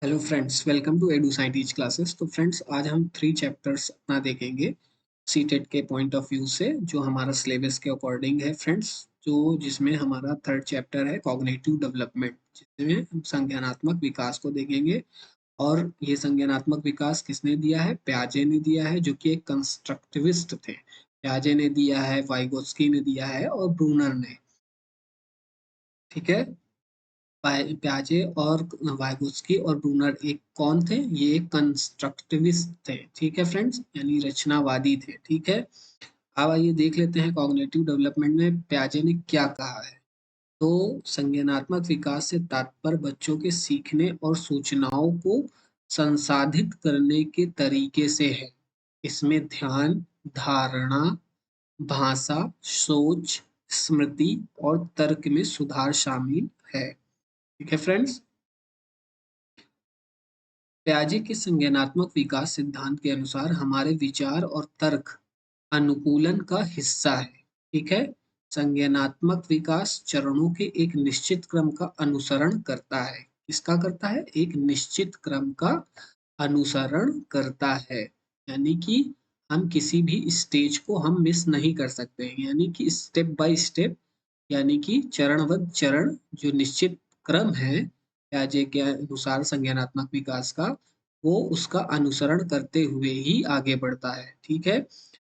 Hello friends, welcome to edu scientist classes. तो friends, आज हम 3 चैप्टर्स अपना देखेंगे सीटेट के पॉइंट ऑफ व्यू से, जो हमारा सिलेबस के अकॉर्डिंग है फ्रेंड्स। जो जिसमें हमारा थर्ड चैप्टर है कॉग्निटिव डेवलपमेंट, जिसमें हम संज्ञानात्मक विकास को देखेंगे। और ये संज्ञानात्मक विकास किसने दिया है? प्याजे ने दिया है, जो कि एक कंस्ट्रक्टिविस्ट थे। प्याजे ने दिया है, वाइगोत्स्की ने दिया है और ब्रूनर ने। ठीक है। प्याजे और वाइगोत्स्की और ब्रूनर एक कौन थे? ये एक कंस्ट्रक्टिविस्ट थे। ठीक है फ्रेंड्स, यानी रचनावादी थे। ठीक है। अब आइए देख लेते हैं कॉग्निटिव डेवलपमेंट में प्याजे ने क्या कहा है। तो संज्ञानात्मक विकास से तात्पर्य बच्चों के सीखने और सूचनाओं को संसाधित करने के तरीके से है। इसमें ध्यान, धारणा, भाषा, सोच, स्मृति और तर्क में सुधार शामिल है। ठीक है फ्रेंड्स। प्याजे के संज्ञानात्मक विकास सिद्धांत के अनुसार हमारे विचार और तर्क अनुकूलन का हिस्सा है। ठीक है। संज्ञानात्मक विकास चरणों के एक निश्चित क्रम का अनुसरण करता है। किसका करता है? एक निश्चित क्रम का अनुसरण करता है। यानी कि हम किसी भी स्टेज को हम मिस नहीं कर सकते हैं। यानी कि स्टेप बाय स्टेप, यानी कि चरणबद्ध चरण, जो निश्चित क्रम है प्याजे के अनुसार संज्ञानात्मक विकास का, वो उसका अनुसरण करते हुए ही आगे बढ़ता है। ठीक है।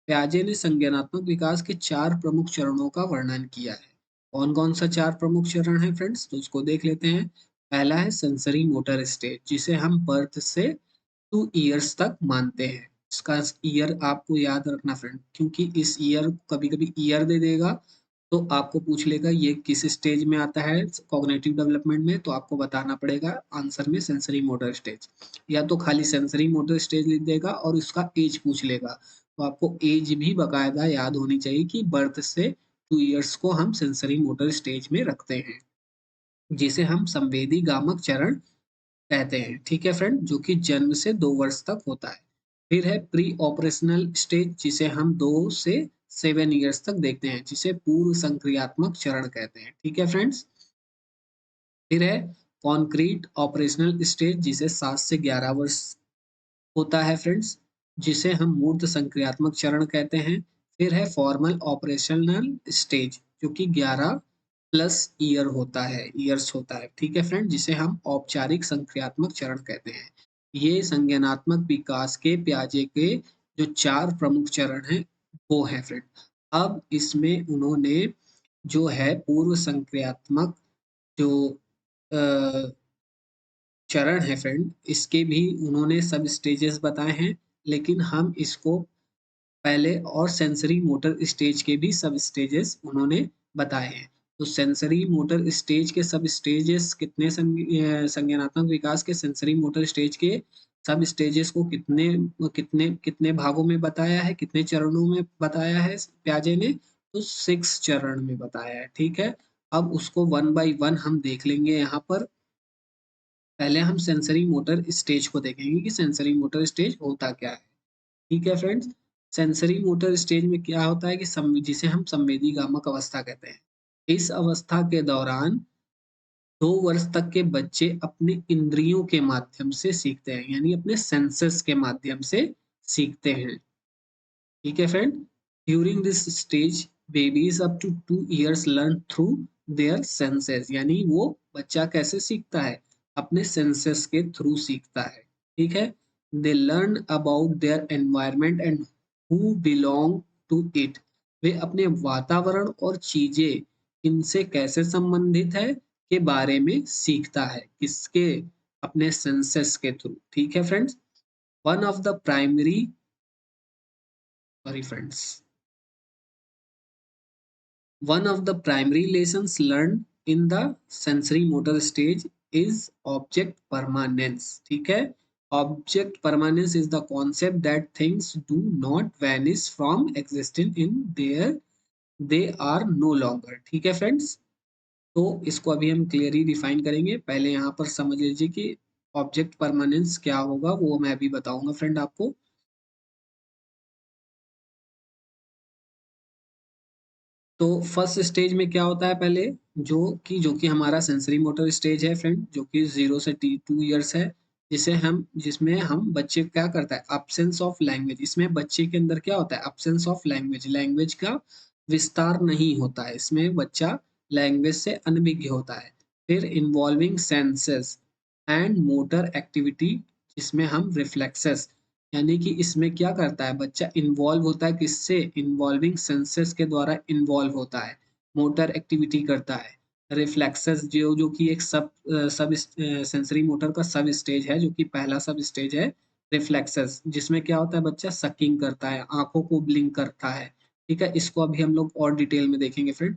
प्याजे ने संज्ञानात्मक विकास के 4 प्रमुख चरणों का वर्णन किया है। कौन कौन सा 4 प्रमुख चरण है फ्रेंड्स? तो उसको देख लेते हैं। पहला है सेंसरी मोटर स्टेज, जिसे हम बर्थ से 2 इयर्स तक मानते हैं। इसका ईयर आपको याद रखना फ्रेंड, क्योंकि इस ईयर कभी कभी ईयर दे देगा तो आपको पूछ लेगा ये किस स्टेज में आता है कॉग्निटिव डेवलपमेंट में, तो आपको बताना पड़ेगा आंसर में सेंसरी मोटर स्टेज। या तो खाली सेंसरी मोटर स्टेज लिख देगा और उसका एज पूछ लेगा, तो आपको एज भी बकायदा याद होनी चाहिए कि बर्थ से 2 इयर्स को हम सेंसरी मोटर स्टेज में रखते हैं, जिसे हम संवेदी गामक चरण कहते हैं। ठीक है फ्रेंड, जो कि जन्म से 2 वर्ष तक होता है। फिर है प्री ऑपरेशनल स्टेज, जिसे हम 2 से 7 इयर्स तक देखते हैं, जिसे पूर्व संक्रियात्मक चरण कहते हैं। ठीक है फ्रेंड्स। फिर है कॉन्क्रीट ऑपरेशनल स्टेज, जिसे 7 से 11 वर्ष होता है फ्रेंड्स, जिसे हम मूर्त संक्रियात्मक चरण कहते हैं। फिर है फॉर्मल ऑपरेशनल स्टेज, जो कि 11 प्लस ईयर होता है, ईयर्स होता है। ठीक है फ्रेंड, जिसे हम औपचारिक संक्रियात्मक चरण कहते हैं। ये संज्ञानात्मक विकास के प्याजे के जो 4 प्रमुख चरण हैं वो है फ्रेंड। अब इसमें उन्होंने जो है पूर्व संक्रियात्मक जो चरण है फ्रेंड, इसके भी उन्होंने सब स्टेजेस बताए हैं। लेकिन हम इसको पहले और सेंसरी मोटर स्टेज के भी सब स्टेजेस उन्होंने बताए हैं। तो सेंसरी मोटर स्टेज के सब स्टेजेस कितने संज्ञानात्मक विकास के सेंसरी मोटर स्टेज के सब स्टेजेस को कितने कितने कितने भागों में बताया है, कितने चरणों में बताया है प्याजे ने? तो 6 चरण में बताया है। ठीक है। अब उसको वन बाय वन हम देख लेंगे यहाँ पर। पहले हम सेंसरी मोटर स्टेज को देखेंगे कि सेंसरी मोटर स्टेज होता क्या है। ठीक है फ्रेंड्स। सेंसरी मोटर स्टेज में क्या होता है कि जिसे हम संवेदी गामक अवस्था कहते हैं। इस अवस्था के दौरान 2 वर्ष तक के बच्चे अपने इंद्रियों के माध्यम से सीखते हैं, यानी अपने सेंसेस के माध्यम से सीखते हैं। ठीक है friend. During this stage babies up to 2 years learn through their senses, यानी वो बच्चा कैसे सीखता है? अपने सेंसेस के थ्रू सीखता है। ठीक है। They learn about their environment and who belong to it, वे अपने वातावरण और चीजें इनसे कैसे संबंधित है के बारे में सीखता है। किसके? अपने सेंसेस के थ्रू। ठीक है friends. One of the primary sorry friends, one of the primary lessons learned in the sensory motor stage is object permanence. ठीक है। Object permanence is the concept that things do not vanish from existing in there they are no longer. ठीक है friends. तो इसको अभी हम clearly define करेंगे। पहले यहाँ पर समझ लीजिए कि ऑब्जेक्ट परमानेंस क्या होगा, वो मैं अभी बताऊंगा फ्रेंड आपको। तो फर्स्ट स्टेज में क्या होता है पहले, जो कि हमारा सेंसरी मोटर स्टेज है फ्रेंड, जो कि 0 से 2 इयर्स है। जिसमें हम बच्चे क्या करता है, अब्सेंस ऑफ लैंग्वेज, इसमें बच्चे के अंदर क्या होता है, अब्सेंस ऑफ लैंग्वेज, लैंग्वेज का विस्तार नहीं होता है, इसमें बच्चा लैंग्वेज से अनभिज्ञ होता है। फिर involving senses and motor activity, जिसमें हम रिफ्लेक्सेस, यानी कि इसमें क्या करता है बच्चा, इन्वॉल्व होता है किससे, इन्वॉल्विंग सेंसेस के द्वारा इन्वॉल्व होता है, मोटर एक्टिविटी करता है। रिफ्लेक्सेस जो जो कि एक सब सेंसरी मोटर का सब स्टेज है, जो कि पहला सब स्टेज है रिफ्लेक्सेस, जिसमें क्या होता है बच्चा सकिंग करता है, आंखों को ब्लिंक करता है। ठीक है, इसको अभी हम लोग और डिटेल में देखेंगे फ्रेंड।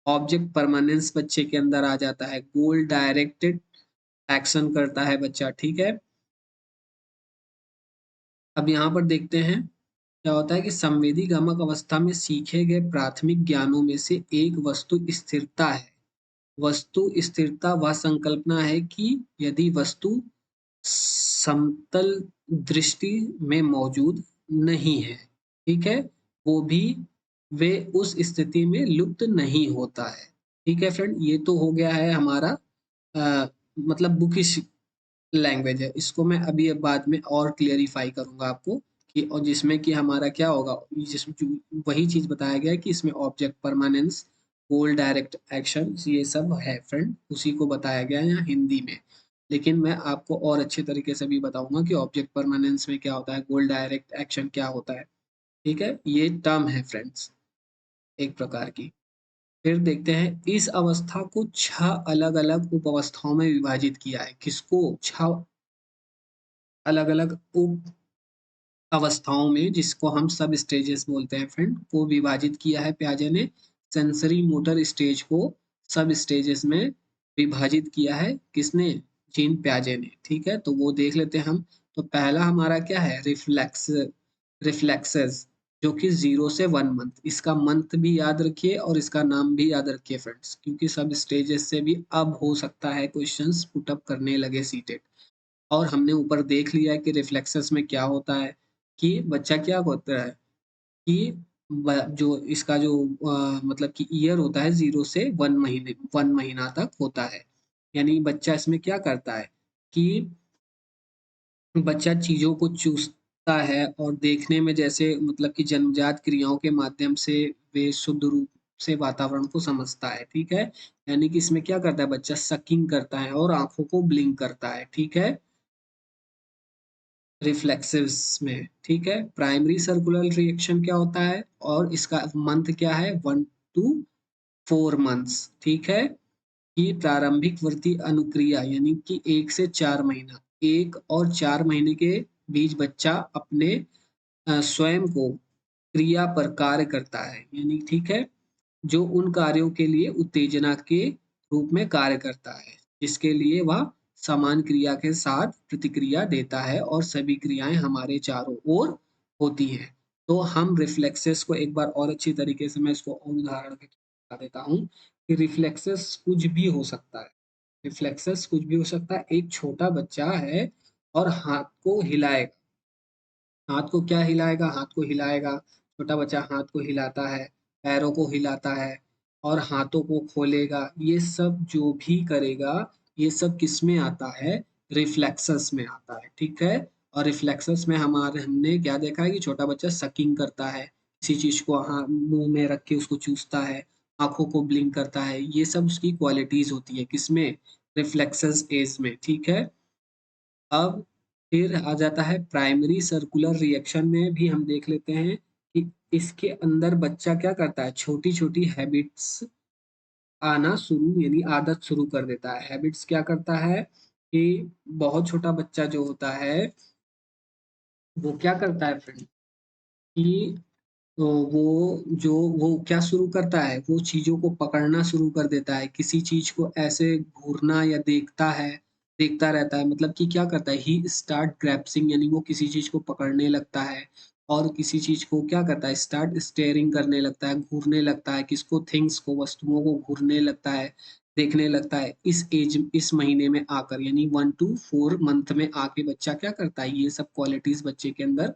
ऑब्जेक्ट परमानेंस बच्चे के अंदर आ जाता है, गोल डायरेक्टेड एक्शन करता है बच्चा। ठीक है, अब यहाँ पर देखते हैं क्या होता है कि संवेदी गमक अवस्था में सीखे गए प्राथमिक ज्ञानों में से एक वस्तु स्थिरता है। वस्तु स्थिरता वह संकल्पना है कि यदि वस्तु समतल दृष्टि में मौजूद नहीं है, ठीक है, वो भी वे उस स्थिति में लुप्त नहीं होता है। ठीक है फ्रेंड, ये तो हो गया है हमारा मतलब बुकिश लैंग्वेज है, इसको मैं अभी बाद में और क्लियरिफाई करूंगा आपको कि, और जिसमें कि हमारा क्या होगा, वही चीज बताया गया है कि इसमें ऑब्जेक्ट परमानेंस, गोल डायरेक्ट एक्शन, ये सब है फ्रेंड, उसी को बताया गया है यहाँ हिंदी में। लेकिन मैं आपको और अच्छे तरीके से भी बताऊंगा कि ऑब्जेक्ट परमानेंस में क्या होता है, गोल डायरेक्ट एक्शन क्या होता है। ठीक है, ये टर्म है फ्रेंड्स एक प्रकार की। फिर देखते हैं, इस अवस्था को 6 अलग अलग उप अवस्थाओं में विभाजित किया है। किसको, 6 अलग अलग उप अवस्थाओं में, जिसको हम सब स्टेजेस बोलते हैं फ्रेंड, को विभाजित किया है प्याजे ने। सेंसरी मोटर स्टेज को सब स्टेजेस में विभाजित किया है, किसने, जीन प्याजे ने। ठीक है, तो वो देख लेते हैं हम। तो पहला हमारा क्या है, रिफ्लेक्सेस, जो कि 0 से 1 मंथ, इसका मंथ भी याद रखिए और इसका नाम भी याद रखिए फ्रेंड्स, क्योंकि सब स्टेजेस से भी अब हो सकता है क्वेश्चंस पुटअप करने लगे सीटेट। और हमने ऊपर देख लिया है कि रिफ्लेक्सेस में क्या होता है, कि बच्चा क्या होता है कि जो इसका जो मतलब कि ईयर होता है 0 से 1 महीने, 1 महीना तक होता है। यानी बच्चा इसमें क्या करता है कि बच्चा चीजों को चूसता है और देखने में जैसे मतलब कि जन्मजात क्रियाओं के माध्यम से वे शुद्ध रूप से वातावरण को समझता है। ठीक है, यानी कि इसमें क्या करता है बच्चा, सकिंग करता है और आंखों को ब्लिंक करता है। ठीक है, रिफ्लेक्सिव्स में। ठीक है, प्राइमरी सर्कुलर रिएक्शन क्या होता है और इसका मंथ क्या है, 1 to 4 मंथ्स। ठीक है, कि प्रारंभिक वृद्धि अनुक्रिया, यानी कि 1 से 4 महीना, 1 और 4 महीने के बीच बच्चा अपने स्वयं को क्रिया पर कार्य करता है, यानी ठीक है, जो उन कार्यों के लिए उत्तेजना के रूप में कार्य करता है, जिसके लिए वह समान क्रिया के साथ प्रतिक्रिया देता है और सभी क्रियाएं हमारे चारों ओर होती हैं। तो हम रिफ्लेक्सेस को एक बार और अच्छी तरीके से मैं इसको और उदाहरण के बता देता हूँ कि रिफ्लेक्सेस कुछ भी हो सकता है। रिफ्लेक्सेस कुछ भी हो सकता है, एक छोटा बच्चा है और हाथ को हिलाएगा, हाथ को क्या हिलाएगा, हाथ को हिलाएगा, छोटा बच्चा हाथ को हिलाता है, पैरों को हिलाता है और हाथों को खोलेगा, ये सब जो भी करेगा, ये सब किस में आता है, रिफ्लेक्सस में आता है। ठीक है, और रिफ्लेक्सस में हमने क्या देखा है कि छोटा बच्चा सकिंग करता है, किसी चीज को मुंह में रख के उसको चूसता है, आंखों को ब्लिंक करता है, ये सब उसकी क्वालिटीज होती है किसमें, रिफ्लेक्सस एज में। ठीक है, अब फिर आ जाता है प्राइमरी सर्कुलर रिएक्शन में भी हम देख लेते हैं कि इसके अंदर बच्चा क्या करता है, छोटी छोटी हैबिट्स आना शुरू, यानी आदत शुरू कर देता है। हैबिट्स क्या करता है कि बहुत छोटा बच्चा जो होता है वो क्या करता है फ्रेंड, कि तो वो क्या शुरू करता है, वो चीजों को पकड़ना शुरू कर देता है, किसी चीज को ऐसे घूरना या देखता है, देखता रहता है, मतलब कि क्या करता है, ही स्टार्ट ग्रैप्सिंग, यानी वो किसी चीज को पकड़ने लगता है और किसी चीज को क्या करता है, स्टार्ट स्टेयरिंग करने लगता है, घूरने लगता है, किसको, थिंग्स को, वस्तुओं को घूरने लगता है, देखने लगता है। इस महीने में आकर, यानी 1 to 4 मंथ में आके बच्चा क्या करता है, ये सब क्वालिटीज बच्चे के अंदर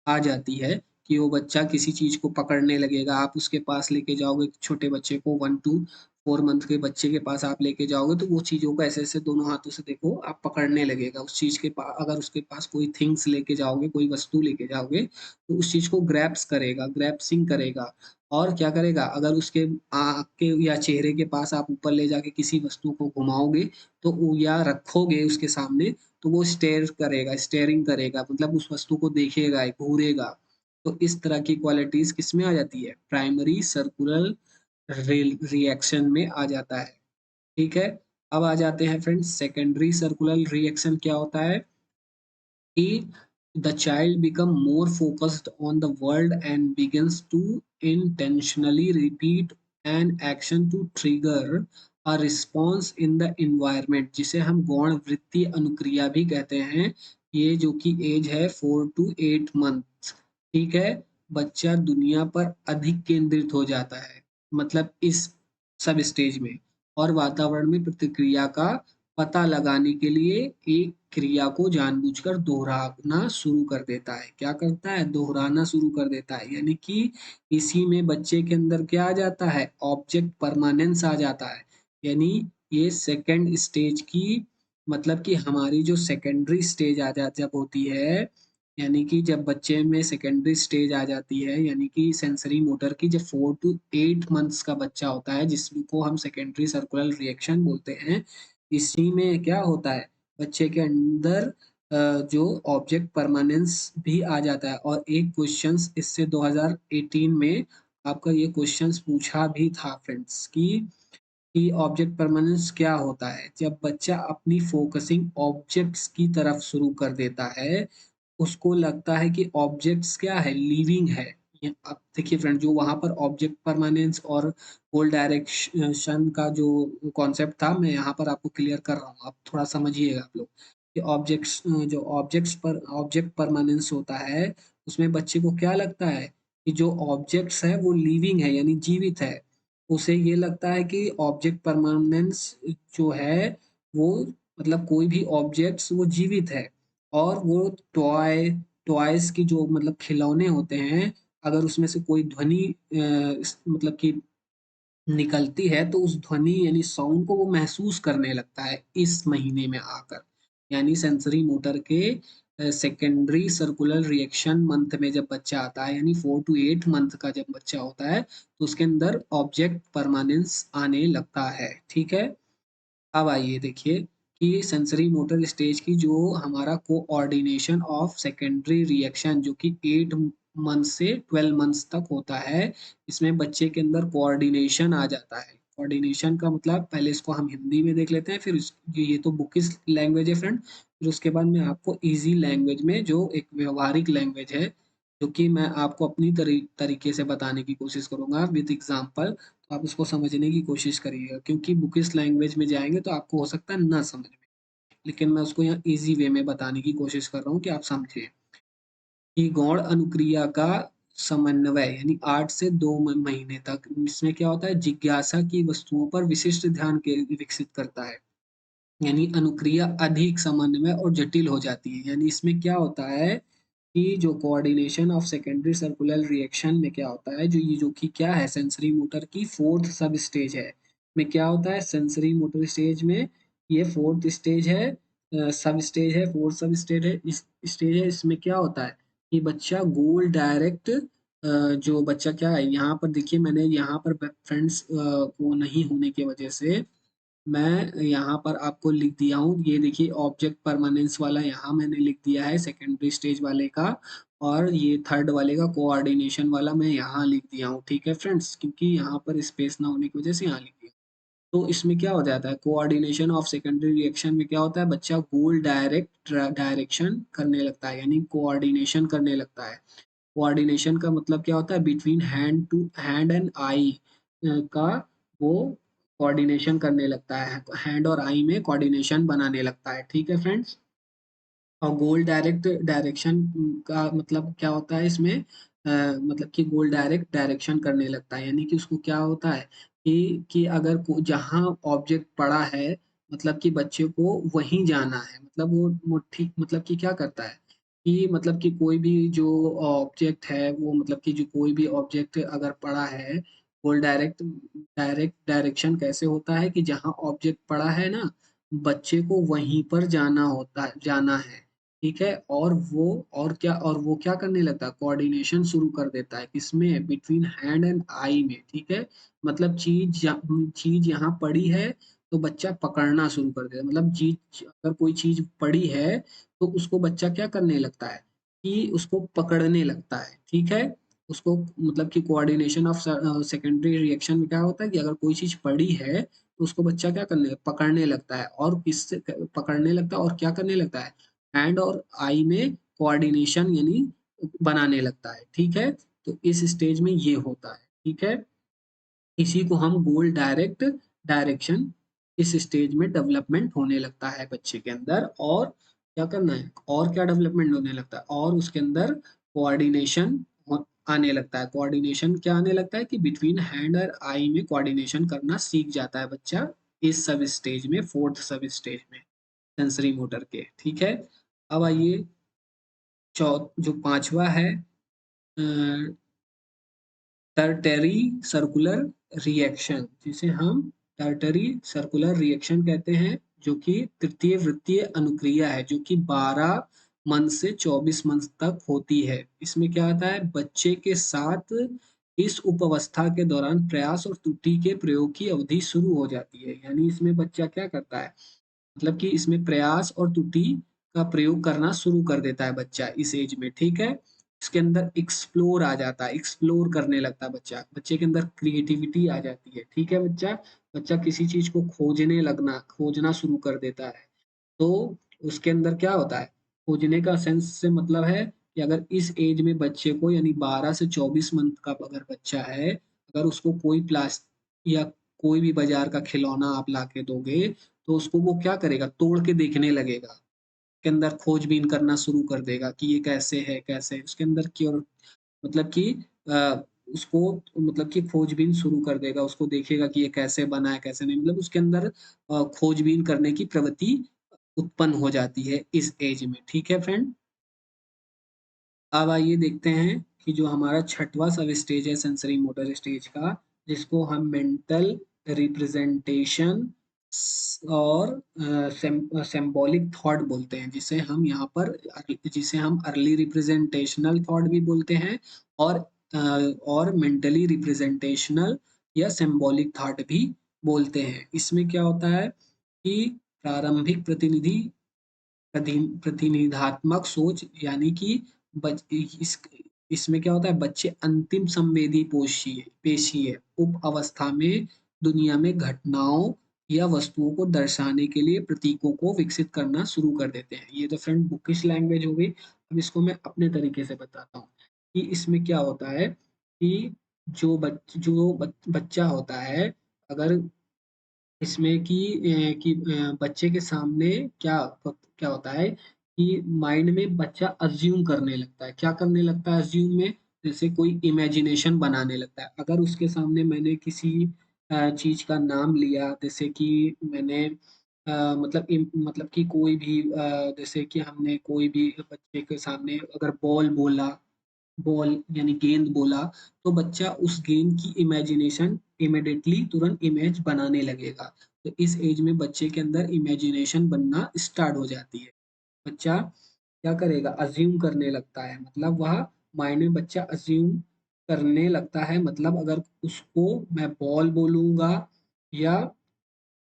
आ जाती है कि वो बच्चा किसी चीज को पकड़ने लगेगा, आप उसके पास लेके जाओगे छोटे बच्चे को, 1 to 4 मंथ के बच्चे के पास आप लेके जाओगे तो वो चीजों को ऐसे ऐसे दोनों हाथों से देखो आप पकड़ने लगेगा उस चीज के पास। अगर उसके पास कोई थिंग्स लेके जाओगे, कोई वस्तु लेके जाओगे तो उस चीज को ग्रैप्स करेगा, ग्रैप्सिंग करेगा। और क्या करेगा, अगर उसके आँख के या चेहरे के पास आप ऊपर ले जाके किसी वस्तु को घुमाओगे तो या रखोगे उसके सामने, तो वो स्टेयर करेगा, स्टेयरिंग करेगा, मतलब उस वस्तु को देखेगा, घूरेगा। तो इस तरह की क्वालिटीज किसमें आ जाती है, प्राइमरी सर्कुलर रिएक्शन में आ जाता है। ठीक है। अब आ जाते हैं फ्रेंड्स, सेकेंडरी सर्कुलर रिएक्शन क्या होता है कि the child become more focused on the world and begins to intentionally repeat an action to trigger a response in the environment, जिसे हम गौण वृत्तीय अनुक्रिया भी कहते हैं। ये जो कि एज है 4 to 8 मंथ। ठीक है। बच्चा दुनिया पर अधिक केंद्रित हो जाता है, मतलब इस सब स्टेज में, और वातावरण में प्रतिक्रिया का पता लगाने के लिए एक क्रिया को जानबूझकर दोहराना शुरू कर देता है। क्या करता है, दोहराना शुरू कर देता है। यानी कि इसी में बच्चे के अंदर क्या आ जाता है, ऑब्जेक्ट परमानेंस आ जाता है। यानी ये सेकंड स्टेज की, मतलब कि हमारी जो सेकेंडरी स्टेज आ जा जब होती है, यानी कि जब बच्चे में सेकेंडरी स्टेज आ जाती है, यानी कि सेंसरी मोटर की, जब 4 to 8 मंथ्स का बच्चा होता है जिसको हम सेकेंडरी सर्कुलर रिएक्शन बोलते हैं, इसी में क्या होता है, बच्चे के अंदर जो ऑब्जेक्ट परमानेंस भी आ जाता है। और एक क्वेश्चंस इससे 2018 में आपका ये क्वेश्चंस पूछा भी था फ्रेंड्स कि ऑब्जेक्ट परमानेंस क्या होता है। जब बच्चा अपनी फोकसिंग ऑब्जेक्ट्स की तरफ शुरू कर देता है, उसको लगता है कि ऑब्जेक्ट्स क्या है, लिविंग है। अब देखिए फ्रेंड, जो वहां पर ऑब्जेक्ट परमानेंस और गोल डायरेक्शन का जो कॉन्सेप्ट था, मैं यहाँ पर आपको क्लियर कर रहा हूँ, आप थोड़ा समझिएगा आप लोग कि ऑब्जेक्ट्स, जो ऑब्जेक्ट परमानेंस होता है, उसमें बच्चे को क्या लगता है कि जो ऑब्जेक्ट्स है वो लिविंग है, यानी जीवित है। उसे ये लगता है कि ऑब्जेक्ट परमानेंस जो है वो, मतलब कोई भी ऑब्जेक्ट्स वो जीवित है। और वो टॉयज की जो मतलब खिलौने होते हैं, अगर उसमें से कोई ध्वनि मतलब कि निकलती है तो उस ध्वनि यानी साउंड को वो महसूस करने लगता है इस महीने में आकर। यानी सेंसरी मोटर के सेकेंडरी सर्कुलर रिएक्शन मंथ में जब बच्चा आता है, यानी 4 to 8 मंथ का जब बच्चा होता है, तो उसके अंदर ऑब्जेक्ट परमानेंस आने लगता है। ठीक है। अब आइए देखिए कि सेंसरी मोटर स्टेज की जो हमारा कोऑर्डिनेशन ऑफ सेकेंडरी रिएक्शन, जो कि 8 मंथ से 12 मंथ्स तक होता है, इसमें बच्चे के अंदर कोऑर्डिनेशन आ जाता है। कोऑर्डिनेशन का मतलब, पहले इसको हम हिंदी में देख लेते हैं, फिर ये तो बुकिश लैंग्वेज है फ्रेंड, फिर उसके बाद मैं आपको इजी लैंग्वेज में, जो एक व्यवहारिक लैंग्वेज है, जो कि मैं आपको अपनी तरीके से बताने की कोशिश करूंगा विद एग्जाम्पल, तो आप उसको समझने की कोशिश करिएगा, क्योंकि बुकिश लैंग्वेज में जाएंगे तो आपको हो सकता है ना समझ में, लेकिन मैं उसको यहाँ इजी वे में बताने की कोशिश कर रहा हूँ कि आप समझें कि गौण अनुक्रिया का समन्वय, यानी 8 से 2 महीने तक, इसमें क्या होता है, जिज्ञासा की वस्तुओं पर विशिष्ट ध्यान के विकसित करता है। यानी अनुक्रिया अधिक समन्वय और जटिल हो जाती है। यानी इसमें क्या होता है कि जो coordination of secondary circular reaction में क्या होता है, जो ये जो कि क्या है, सेंसरी मोटर की फोर्थ सब स्टेज है, में क्या होता है, सेंसरी मोटर स्टेज में ये फोर्थ स्टेज है, सब स्टेज है, फोर्थ सब स्टेज है, इस स्टेज है। इसमें क्या होता है कि बच्चा गोल डायरेक्ट, जो बच्चा क्या है, यहाँ पर देखिए मैंने यहाँ पर फ्रेंड्स वो नहीं होने की वजह से मैं यहाँ पर आपको लिख दिया हूँ, ये देखिए ऑब्जेक्ट परमानेंस वाला यहाँ मैंने लिख दिया है सेकेंडरी स्टेज वाले का, और ये थर्ड वाले का कोऑर्डिनेशन वाला मैं यहाँ लिख दिया हूँ। ठीक है फ्रेंड्स, क्योंकि यहाँ पर स्पेस ना होने की वजह से यहाँ लिख दिया। तो इसमें क्या हो जाता है, कोऑर्डिनेशन ऑफ सेकेंडरी रिएक्शन में क्या होता है, बच्चा गोल डायरेक्ट डायरेक्शन करने लगता है, यानी कोऑर्डिनेशन करने लगता है। कोऑर्डिनेशन का मतलब क्या होता है, between hand to hand and eye का वो कोऑर्डिनेशन करने लगता है, हैंड और आई में कोऑर्डिनेशन बनाने लगता है। ठीक है फ्रेंड्स। और गोल डायरेक्ट डायरेक्शन का मतलब क्या होता है इसमें, मतलब कि गोल डायरेक्ट डायरेक्शन करने लगता है, यानी कि उसको क्या होता है कि अगर जहाँ ऑब्जेक्ट पड़ा है, मतलब कि बच्चे को वहीं जाना है, मतलब वो ठीक मतलब कि क्या करता है कि मतलब कि कोई भी जो ऑब्जेक्ट है वो मतलब कि जो कोई भी ऑब्जेक्ट अगर पड़ा है, वो डायरेक्ट डायरेक्शन कैसे होता है कि जहाँ ऑब्जेक्ट पड़ा है ना, बच्चे को वहीं पर जाना है, ठीक है। और वो क्या करने लगता है, कोऑर्डिनेशन शुरू कर देता है किसमें, बिटवीन हैंड एंड आई में, ठीक है। मतलब चीज यहाँ पड़ी है तो बच्चा पकड़ना शुरू कर देता है। मतलब चीज अगर कोई चीज पड़ी है तो उसको बच्चा क्या करने लगता है कि उसको पकड़ने लगता है, ठीक है। उसको मतलब कि कोऑर्डिनेशन ऑफ सेकेंडरी रिएक्शन में क्या होता है कि अगर कोई चीज पड़ी है तो उसको बच्चा क्या करने पकड़ने लगता है, और किससे पकड़ने लगता है और क्या करने लगता है, हैंड और आई में कोऑर्डिनेशन यानी बनाने लगता है, ठीक है। तो इस स्टेज में ये होता है, ठीक है। इसी को हम गोल डायरेक्शन, इस स्टेज में डेवलपमेंट होने लगता है बच्चे के अंदर। और क्या करना है, और क्या डेवलपमेंट होने लगता है, और उसके अंदर कोऑर्डिनेशन आने लगता है। कोऑर्डिनेशन क्या आने लगता है कि बिटवीन हैंड और आई में कोऑर्डिनेशन करना सीख जाता है बच्चा इस सब स्टेज में, फोर्थ सब स्टेज में, सेंसरी मोटर के, ठीक है। अब आइए चौ जो पांचवा है, टर्टरी सर्कुलर रिएक्शन, जिसे हम टर्टरी सर्कुलर रिएक्शन कहते हैं, जो कि तृतीय वृत्तीय अनुक्रिया है, जो कि 12 मंथ से 24 मंथ तक होती है। इसमें क्या होता है, बच्चे के साथ इस उपावस्था के दौरान प्रयास और त्रुटि के प्रयोग की अवधि शुरू हो जाती है। यानी इसमें बच्चा क्या करता है, मतलब कि इसमें प्रयास और त्रुटि का प्रयोग करना शुरू कर देता है बच्चा इस एज में, ठीक है। इसके अंदर एक्सप्लोर आ जाता है, एक्सप्लोर करने लगता है बच्चा, बच्चे के अंदर क्रिएटिविटी आ जाती है, ठीक है। बच्चा बच्चा किसी चीज को खोजना शुरू कर देता है। तो उसके अंदर क्या होता है, खोजने का सेंस से मतलब है कि अगर इस एज में बच्चे को, यानी 12 से 24 मंथ का अगर बच्चा है, अगर उसको कोई प्लास्टिक या कोई भी बाजार का खिलौना आप ला के दोगे, तो उसको वो क्या करेगा, तोड़ के देखने लगेगा, के अंदर खोजबीन करना शुरू कर देगा कि ये कैसे है, कैसे है। उसके अंदर की और मतलब कि अ, उसको मतलब कि खोजबीन शुरू कर देगा, उसको देखेगा कि ये कैसे बना है कैसे नहीं, मतलब उसके अंदर खोजबीन करने की प्रवृत्ति उत्पन्न हो जाती है इस एज में, ठीक है फ्रेंड। अब आइए देखते हैं कि जो हमारा छठवां सब स्टेज है सेंसरी मोटर स्टेज का, जिसको हम मेंटल रिप्रेजेंटेशन और सिंबॉलिक थॉट बोलते हैं, जिसे हम अर्ली रिप्रेजेंटेशनल थॉट भी बोलते हैं, और और मेंटली रिप्रेजेंटेशनल या सिंबॉलिक थॉट भी बोलते हैं। इसमें क्या होता है कि प्रारंभिक प्रतिनिधात्मक सोच, यानी कि बच, इस इसमें क्या होता है, बच्चे अंतिम संवेदी पेशी है उप अवस्था में दुनिया में घटनाओं या वस्तुओं को दर्शाने के लिए प्रतीकों को विकसित करना शुरू कर देते हैं। ये तो फ्रेंड बुकिश लैंग्वेज हो गई। अब इसको मैं अपने तरीके से बताता हूँ कि इसमें क्या होता है कि बच्चा होता है, अगर इसमें कि बच्चे के सामने क्या क्या होता है कि माइंड में बच्चा अज्यूम करने लगता है, क्या करने लगता है अज्यूम में, जैसे कोई इमेजिनेशन बनाने लगता है। अगर उसके सामने मैंने किसी चीज का नाम लिया, जैसे कि मैंने मतलब कि कोई भी जैसे कि हमने कोई भी बच्चे के सामने अगर बॉल यानी गेंद बोला, तो बच्चा उस गेंद की इमेजिनेशन इमिडिएटली तुरंत इमेज बनाने लगेगा। तो इस एज में बच्चे के अंदर इमेजिनेशन बनना स्टार्ट हो जाती है। बच्चा क्या करेगा, अज्यूम करने लगता है, मतलब वह माइंड में बच्चा अज्यूम करने लगता है। मतलब अगर उसको मैं बॉल बोलूंगा, या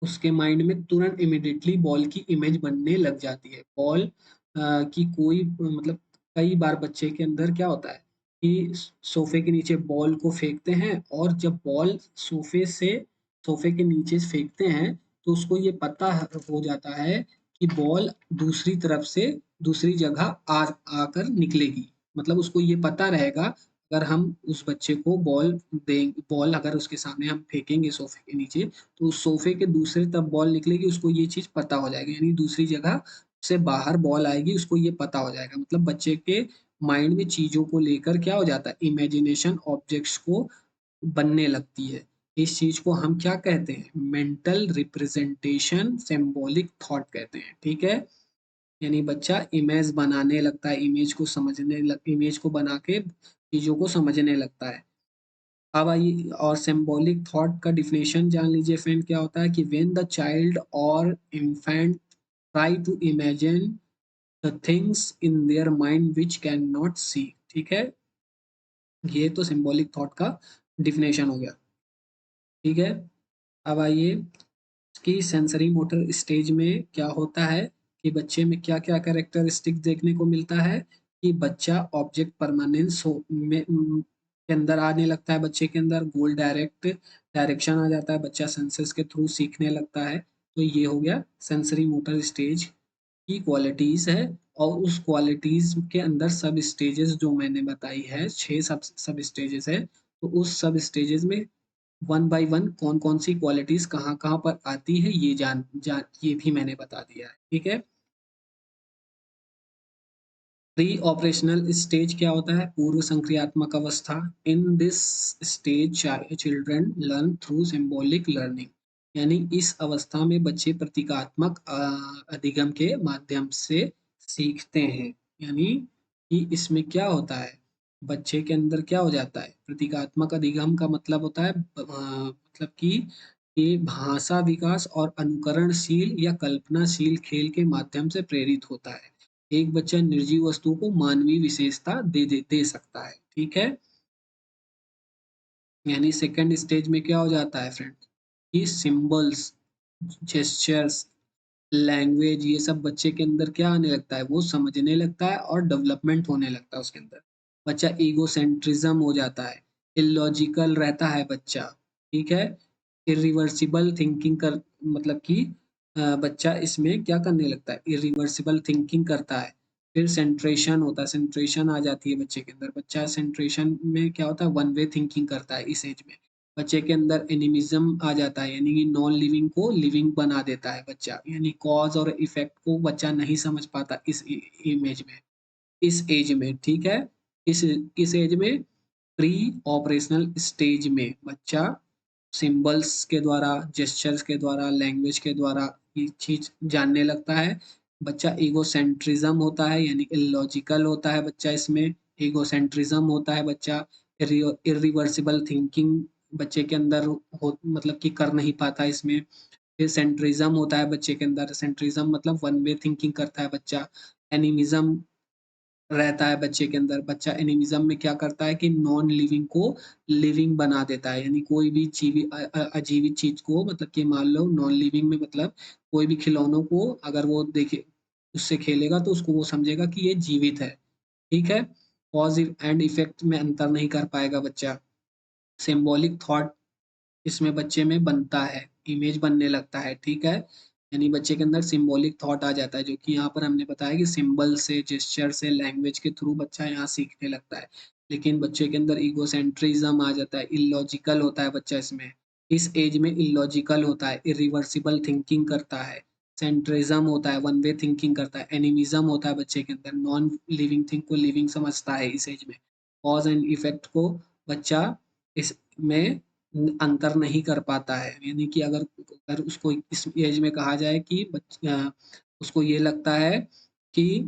उसके माइंड में तुरंत इमिडिएटली बॉल की इमेज बनने लग जाती है। बॉल की कोई मतलब कई बार बच्चे के अंदर क्या होता है कि सोफे के नीचे बॉल को फेंकते हैं, और जब बॉल सोफे के नीचे फेंकते हैं, तो उसको ये पता हो जाता है कि बॉल दूसरी तरफ से दूसरी जगह आकर निकलेगी। मतलब उसको ये पता रहेगा, अगर हम उस बच्चे को बॉल अगर उसके सामने हम फेंकेंगे सोफे के नीचे, तो उस सोफे के दूसरी तरफ बॉल निकलेगी, उसको ये चीज पता हो जाएगी, यानी दूसरी जगह से बाहर बॉल आएगी, उसको ये पता हो जाएगा। मतलब बच्चे के माइंड में चीजों को लेकर क्या हो जाता है, इमेजिनेशन ऑब्जेक्ट्स को बनने लगती है। इस चीज को हम क्या कहते हैं, मेंटल रिप्रेजेंटेशन सिंबॉलिक थॉट कहते हैं, ठीक है। यानी बच्चा इमेज बनाने लगता है, इमेज को बना के चीज़ों को समझने लगता है। अब आइए और सिंबॉलिक थॉट का डिफिनेशन जान लीजिए फ्रेंड, क्या होता है कि व्हेन द चाइल्ड और infant try to imagine the things in their mind which can not see. ठीक है, ये तो सिंबॉलिक थॉट का डिफिनेशन हो गया। ठीक है, अब आइए कि सेंसरी मोटर स्टेज में क्या होता है कि बच्चे में क्या क्या कैरेक्टरिस्टिक देखने को मिलता है कि बच्चा ऑब्जेक्ट परमानेंस के अंदर आने लगता है, बच्चे के अंदर गोल डायरेक्शन आ जाता है, बच्चा सेंसेस के थ्रू सीखने लगता है। तो ये हो गया सेंसरी मोटर स्टेज की क्वालिटीज है। और उस क्वालिटीज के अंदर सब स्टेजेस जो मैंने बताई है, 6 सब स्टेजेस है, तो उस सब स्टेजेस में वन बाय वन कौन कौन सी क्वालिटीज कहाँ कहाँ पर आती है ये ये भी मैंने बता दिया है। ठीक है, प्री ऑपरेशनल स्टेज क्या होता है? पूर्व संक्रियात्मक अवस्था। इन this stage children learn through symbolic learning, यानी इस अवस्था में बच्चे प्रतीकात्मक अधिगम के माध्यम से सीखते हैं। यानी कि इसमें क्या होता है, बच्चे के अंदर क्या हो जाता है, प्रतीकात्मक अधिगम का मतलब होता है मतलब कि ये भाषा विकास और अनुकरणशील या कल्पनाशील खेल के माध्यम से प्रेरित होता है। एक बच्चा निर्जीव वस्तु को मानवीय विशेषता दे सकता है। ठीक है, यानी सेकंड स्टेज में क्या हो जाता है फ्रेंड कि सिंबल्स, जेस्चर्स, लैंग्वेज, ये सब बच्चे के अंदर क्या आने लगता है, वो समझने लगता है और डेवलपमेंट होने लगता है उसके अंदर। बच्चा ईगोसेंट्रिज्म हो जाता है, इलॉजिकल रहता है बच्चा। ठीक है, इरिवर्सिबल थिंकिंग कर मतलब कि बच्चा इसमें क्या करने लगता है, इरिवर्सिबल थिंकिंग करता है। फिर सेंट्रेशन होता है, सेंट्रेशन आ जाती है बच्चे के अंदर, बच्चा सेंट्रेशन में क्या होता है, वन वे थिंकिंग करता है इस एज में। बच्चे के अंदर एनिमिज्म आ जाता है, यानी कि नॉन लिविंग को लिविंग बना देता है बच्चा, यानी कॉज और इफेक्ट को बच्चा नहीं समझ पाता इमेज में, इस एज में। ठीक है, इस एज में प्री ऑपरेशनल स्टेज में बच्चा सिंबल्स के द्वारा, जेस्चर्स के द्वारा, लैंग्वेज के द्वारा ये चीज जानने लगता है। बच्चा ईगोसेंट्रिज्म होता है, यानी इलॉजिकल होता है बच्चा इसमें, ईगोसेंट्रिज्म होता है बच्चा, इरिवर्सिबल थिंकिंग बच्चे के अंदर हो मतलब कि कर नहीं पाता इसमें। फिर सेंट्रिज्म होता है बच्चे के अंदर, सेंट्रिज्म मतलब वन वे थिंकिंग करता है बच्चा। एनिमिज्म रहता है बच्चे के अंदर, बच्चा एनिमिज्म में क्या करता है कि नॉन लिविंग को लिविंग बना देता है, यानी कोई भी अजीवित चीज को, मतलब कि मान लो नॉन लिविंग में मतलब कोई भी खिलौनों को अगर वो देखे, उससे खेलेगा तो उसको वो समझेगा कि ये जीवित है। ठीक है, कॉज एंड इफेक्ट में अंतर नहीं कर पाएगा बच्चा। सिंबॉलिक थॉट इसमें बच्चे में बनता है, इमेज बनने लगता है। ठीक है, यानी बच्चे के अंदर सिंबॉलिक थॉट आ जाता है, जो कि यहाँ पर हमने बताया कि सिंबल से, जेस्चर से, लैंग्वेज के थ्रू बच्चा यहाँ सीखने लगता है। लेकिन बच्चे के अंदर इगोसेंट्रिज्म आ जाता है, इलॉजिकल होता है बच्चा इसमें, इस एज में इलॉजिकल होता है, इरिवर्सिबल थिंकिंग करता है, सेंट्रिज्म होता है, वन वे थिंकिंग करता है, एनिमिज्म होता है बच्चे के अंदर, नॉन लिविंग थिंग को लिविंग समझता है इस एज में। कॉज एंड इफेक्ट को बच्चा इसमें अंतर नहीं कर पाता है, यानी कि अगर अगर उसको इस एज में कहा जाए कि उसको ये लगता है कि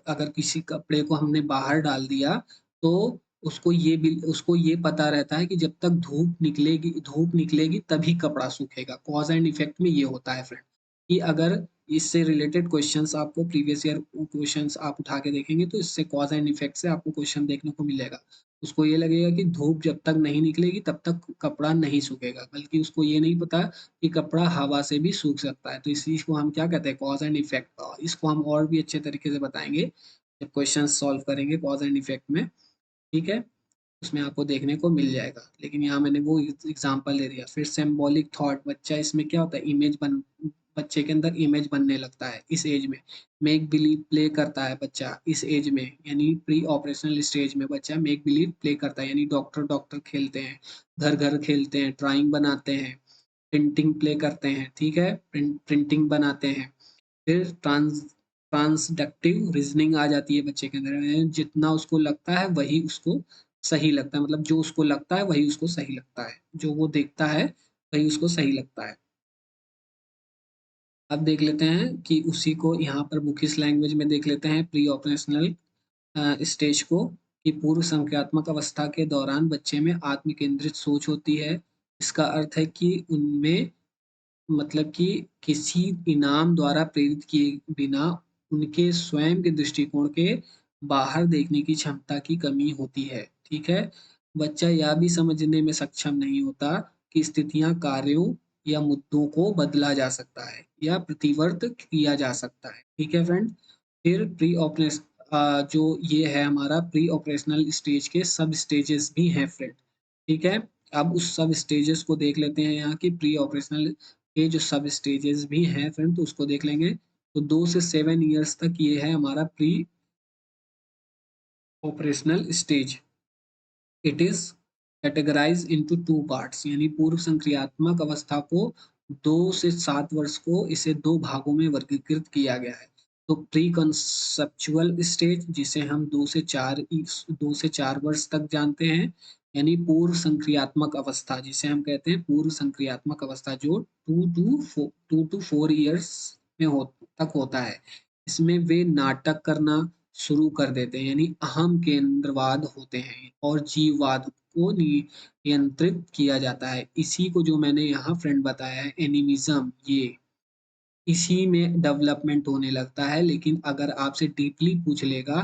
अगर किसी कपड़े को हमने बाहर डाल दिया तो उसको ये पता रहता है कि जब तक धूप निकलेगी तभी कपड़ा सूखेगा। कॉज एंड इफेक्ट में ये होता है फ्रेंड कि अगर इससे रिलेटेड क्वेश्चंस आपको प्रीवियस ईयर क्वेश्चंस आप उठा के देखेंगे तो इससे कॉज एंड इफेक्ट से आपको क्वेश्चन देखने को मिलेगा। उसको ये लगेगा कि धूप जब तक नहीं निकलेगी तब तक कपड़ा नहीं सूखेगा, बल्कि उसको ये नहीं पता कि कपड़ा हवा से भी सूख सकता है। तो इस चीज को हम क्या कहते हैं, कॉज एंड इफेक्ट। इसको हम और भी अच्छे तरीके से बताएंगे जब क्वेश्चन सॉल्व करेंगे कॉज एंड इफेक्ट में। ठीक है, उसमें आपको देखने को मिल जाएगा, लेकिन यहाँ मैंने वो एग्जांपल दे दिया। फिर सिंबॉलिक थॉट, बच्चा इसमें क्या होता है, बच्चे के अंदर इमेज बनने लगता है इस एज में। मेक बिलीव प्ले करता है बच्चा इस एज में, यानी प्री ऑपरेशनल स्टेज में बच्चा मेक बिलीव प्ले करता है, यानी डॉक्टर डॉक्टर खेलते हैं, घर घर खेलते हैं, ड्राइंग बनाते हैं, प्रिंटिंग प्ले करते हैं। ठीक है, प्रिंटिंग बनाते हैं। फिर ट्रांसडक्टिव रीजनिंग आ जाती है बच्चे के अंदर, यानी जितना उसको लगता है वही उसको सही लगता है, मतलब जो उसको लगता है वही उसको सही लगता है, जो वो देखता है वही उसको सही लगता है। अब देख लेते हैं कि उसी को यहाँ पर बुकिश लैंग्वेज में देख लेते हैं प्री ऑपरेशनल स्टेज को, कि पूर्व संक्रियात्मक अवस्था के दौरान बच्चे में आत्म केंद्रित सोच होती है। इसका अर्थ है कि उनमें मतलब कि किसी इनाम द्वारा प्रेरित किए बिना उनके स्वयं के दृष्टिकोण के बाहर देखने की क्षमता की कमी होती है। ठीक है? बच्चा यह भी समझने में सक्षम नहीं होता कि स्थितियां, कार्यों या मुद्दों को बदला जा सकता है या प्रतिवर्त किया जा सकता है। ठीक है फ्रेंड? फिर प्री ऑपरेशन जो ये है हमारा प्री ऑपरेशनल स्टेज के सब स्टेजेस भी हैं फ्रेंड। ठीक है? अब उस सब स्टेजेस को देख लेते हैं यहाँ की प्री ऑपरेशनल के जो सब स्टेजेस भी हैं फ्रेंड, तो उसको देख लेंगे। तो 2 से 7 इयर्स तक ये है हमारा pre operational stage. It is categorise into two parts, यानी पूर्व संक्रियात्मक अवस्था को 2 से 7 वर्ष को इसे 2 भागों में वर्गीकृत किया गया है। तो प्री कंसेप्चुअल स्टेज जिसे हम 2 से 4 वर्ष तक जानते हैं, यानी पूर्व संक्रियात्मक अवस्था जिसे हम कहते हैं पूर्व संक्रियात्मक अवस्था, जो 2 to 4 इयर्स में तक होता है। इसमें वे नाटक करना शुरू कर देते हैं, यानी अहम केंद्रवाद होते हैं और जीववाद को नियंत्रित किया जाता है। इसी को जो मैंने यहाँ फ्रेंड बताया है एनिमिज्म, ये इसी में डेवलपमेंट होने लगता है। लेकिन अगर आपसे डीपली पूछ लेगा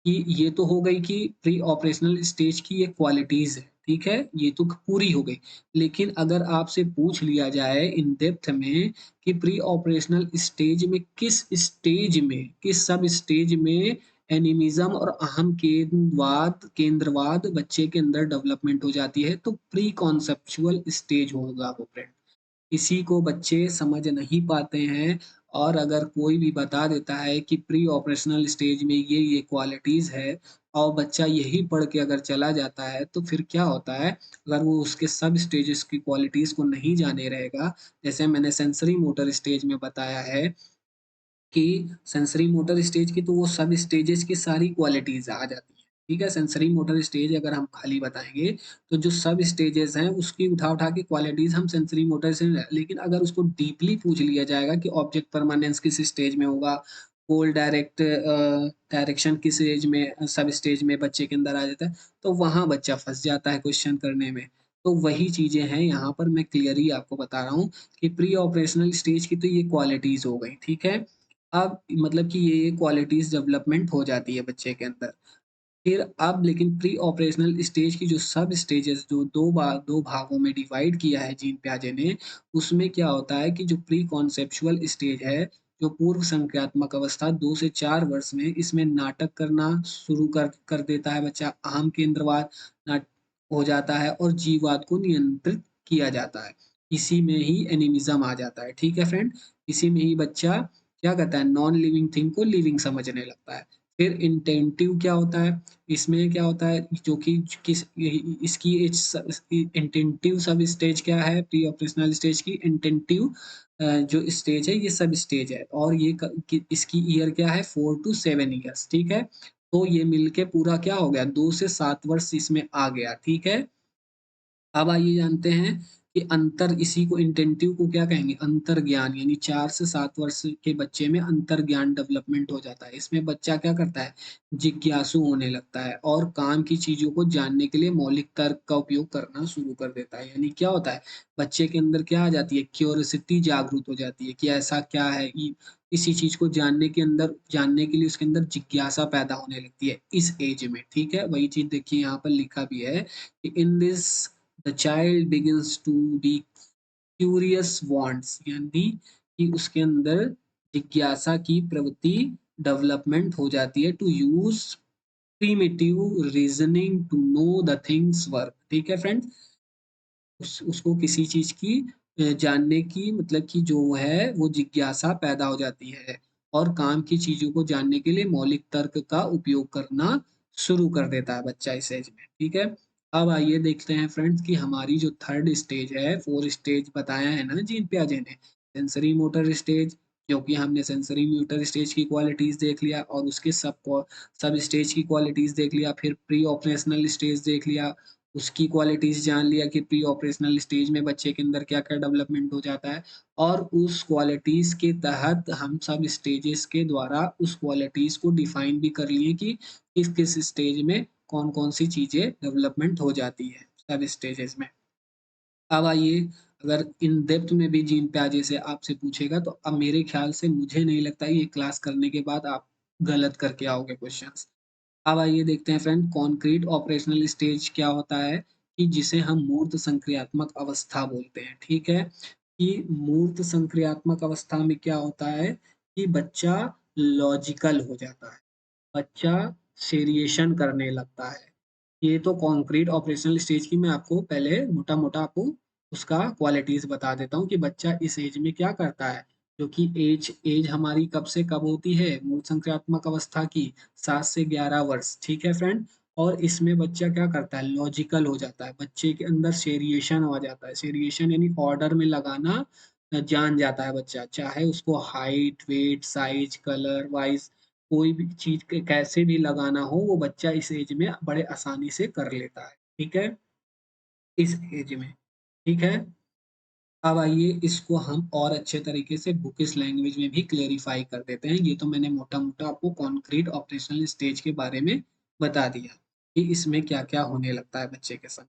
कि ये तो हो गई कि प्री ऑपरेशनल स्टेज की ये क्वालिटीज है, ठीक है, ये तो पूरी हो गई। लेकिन अगर आपसे पूछ लिया जाए इन डेप्थ में कि प्री ऑपरेशनल स्टेज में किस सब स्टेज में एनिमिज्म और अहम केंद्रवाद बच्चे के अंदर डेवलपमेंट हो जाती है, तो प्री कॉन्सेप्चुअल स्टेज होगा वो फ्रेंड। इसी को बच्चे समझ नहीं पाते हैं। और अगर कोई भी बता देता है कि प्री ऑपरेशनल स्टेज में ये क्वालिटीज है और बच्चा यही पढ़ के अगर चला जाता है, तो फिर क्या होता है, अगर वो उसके सब स्टेजेस की क्वालिटीज को नहीं जाने रहेगा, जैसे मैंने सेंसरी मोटर स्टेज में बताया है कि सेंसरी मोटर स्टेज की तो वो सब स्टेजेस की सारी क्वालिटीज आ जाती है। ठीक है? सेंसरी मोटर स्टेज अगर हम खाली बताएंगे, तो जो सब स्टेजेस हैं उसकी उठा उठा के क्वालिटीज हम सेंसरी मोटर से, लेकिन अगर उसको डीपली पूछ लिया जाएगा कि ऑब्जेक्ट परमानेंस किस स्टेज में होगा, पोल डायरेक्शन किस एज में सब स्टेज में बच्चे के अंदर आ जाता है, तो वहां बच्चा फंस जाता है क्वेश्चन करने में। तो वही चीजें हैं यहाँ पर मैं क्लियरली आपको बता रहा हूँ कि प्री ऑपरेशनल स्टेज की तो ये क्वालिटीज हो गई। ठीक है? अब मतलब कि ये क्वालिटीज डेवलपमेंट हो जाती है बच्चे के अंदर। फिर अब लेकिन प्री ऑपरेशनल स्टेज की जो सब स्टेजेस जो 2 भागों में डिवाइड किया है जीन प्याजे ने, उसमें क्या होता है कि जो प्री कॉन्सेप्चुअल स्टेज है, जो पूर्व संक्रियात्मक अवस्था 2 से 4 वर्ष में, इसमें नाटक करना शुरू कर देता है बच्चा, अहम केंद्रवाद नाट हो जाता है और जीववाद को नियंत्रित किया जाता है। इसी में ही एनिमिज्म आ जाता है। ठीक है फ्रेंड? इसी में ही बच्चा क्या कहता है, नॉन लिविंग थिंग को लिविंग समझने लगता है। फिर इंटेंटिव क्या होता है, इसमें क्या होता है, जो कि किस इसकी इंटेंटिव सब स्टेज क्या है, प्री ऑपरेशनल स्टेज की इंटेंटिव जो स्टेज है, ये सब स्टेज है और इसकी ईयर क्या है, 4 to 7 ईयर्स। ठीक है? तो ये मिलके पूरा क्या हो गया, 2 से 7 वर्ष इसमें आ गया। ठीक है? अब आइए जानते हैं कि अंतर, इसी को इंटेंटिव को क्या कहेंगे, अंतर ज्ञान, यानी 4 से 7 वर्ष के बच्चे में अंतर ज्ञान डेवलपमेंट हो जाता है। इसमें बच्चा क्या करता है, जिज्ञासु होने लगता है और काम की चीजों को जानने के लिए मौलिक तर्क का उपयोग करना शुरू कर देता है। यानी क्या होता है, बच्चे के अंदर क्या आ जाती है, क्यूरियोसिटी जागृत हो जाती है कि ऐसा क्या है, किसी चीज को जानने के लिए उसके अंदर जिज्ञासा पैदा होने लगती है इस एज में। ठीक है? वही चीज देखिए यहाँ पर लिखा भी है कि in this the child begins to be curious wants, यानी कि उसके अंदर जिज्ञासा की प्रवृत्ति डेवलपमेंट हो जाती है, to use primitive reasoning to know the things work. ठीक है फ्रेंड? उसको किसी चीज की जानने की मतलब कि जो है वो जिज्ञासा पैदा हो जाती है और काम की चीजों को जानने के लिए मौलिक तर्क का उपयोग करना शुरू कर देता है बच्चा इस एज में। ठीक है? अब आइए देखते हैं फ्रेंड्स कि हमारी जो थर्ड स्टेज है, 4 स्टेज बताया है ना जीन पियाजे ने, सेंसरी मोटर स्टेज, क्योंकि हमने सेंसरी मोटर स्टेज की क्वालिटीज देख लिया और उसके सब स्टेज की क्वालिटीज देख लिया, फिर प्री ऑपरेशनल स्टेज देख लिया, उसकी क्वालिटीज़ जान लिया कि प्री ऑपरेशनल स्टेज में बच्चे के अंदर क्या-क्या डेवलपमेंट हो जाता है और उस क्वालिटीज़ के तहत हम सब स्टेजेस के द्वारा उस क्वालिटीज़ को डिफाइन भी कर लिए कि किस-किस स्टेज में कौन-कौन सी चीज़ें डेवलपमेंट हो जाती है, सब स्टेजेस में। अब आइए अगर इन डेप्थ में भी जीन पियाजे से आपसे पूछेगा तो अब मेरे ख्याल से मुझे नहीं लगता ये क्लास करने के बाद आप गलत करके आओगे क्वेश्चंस। अब आइए देखते हैं फ्रेंड कॉन्क्रीट ऑपरेशनल स्टेज क्या होता है कि जिसे हम मूर्त संक्रियात्मक अवस्था बोलते हैं, ठीक है? कि मूर्त संक्रियात्मक अवस्था में क्या होता है कि बच्चा लॉजिकल हो जाता है, बच्चा सेरिएशन करने लगता है। ये तो कॉन्क्रीट ऑपरेशनल स्टेज की मैं आपको पहले मोटा-मोटा आपको उसका क्वालिटीज़ बता देता हूँ कि बच्चा इस एज में क्या करता है, जो कि एज एज हमारी कब से कब होती है मूर्त संक्रियात्मक अवस्था की 7 से 11 वर्ष, ठीक है फ्रेंड? और इसमें बच्चा क्या करता है लॉजिकल हो जाता है, बच्चे के अंदर सेरिएशन आ जाता है, सेरिएशन यानी ऑर्डर में लगाना जान जाता है बच्चा, चाहे उसको height, weight, size, colour wise कोई भी चीज़ के कैसे भी लगाना हो वो बच्चा इस एज में बड़े आसानी से कर लेता है, ठीक है? इस एज में, ठीक है? अब आइए इसको हम और अच्छे तरीके से बुकिश लैंग्वेज में भी क्लेरिफ़ाई कर देते हैं। ये तो मैंने मोटा-मोटा आपको कॉन्क्रीट ऑपरेशनल स्टेज के बारे में बता दिया, कि इसमें क्या-क्या होने लगता है बच्चे के साथ।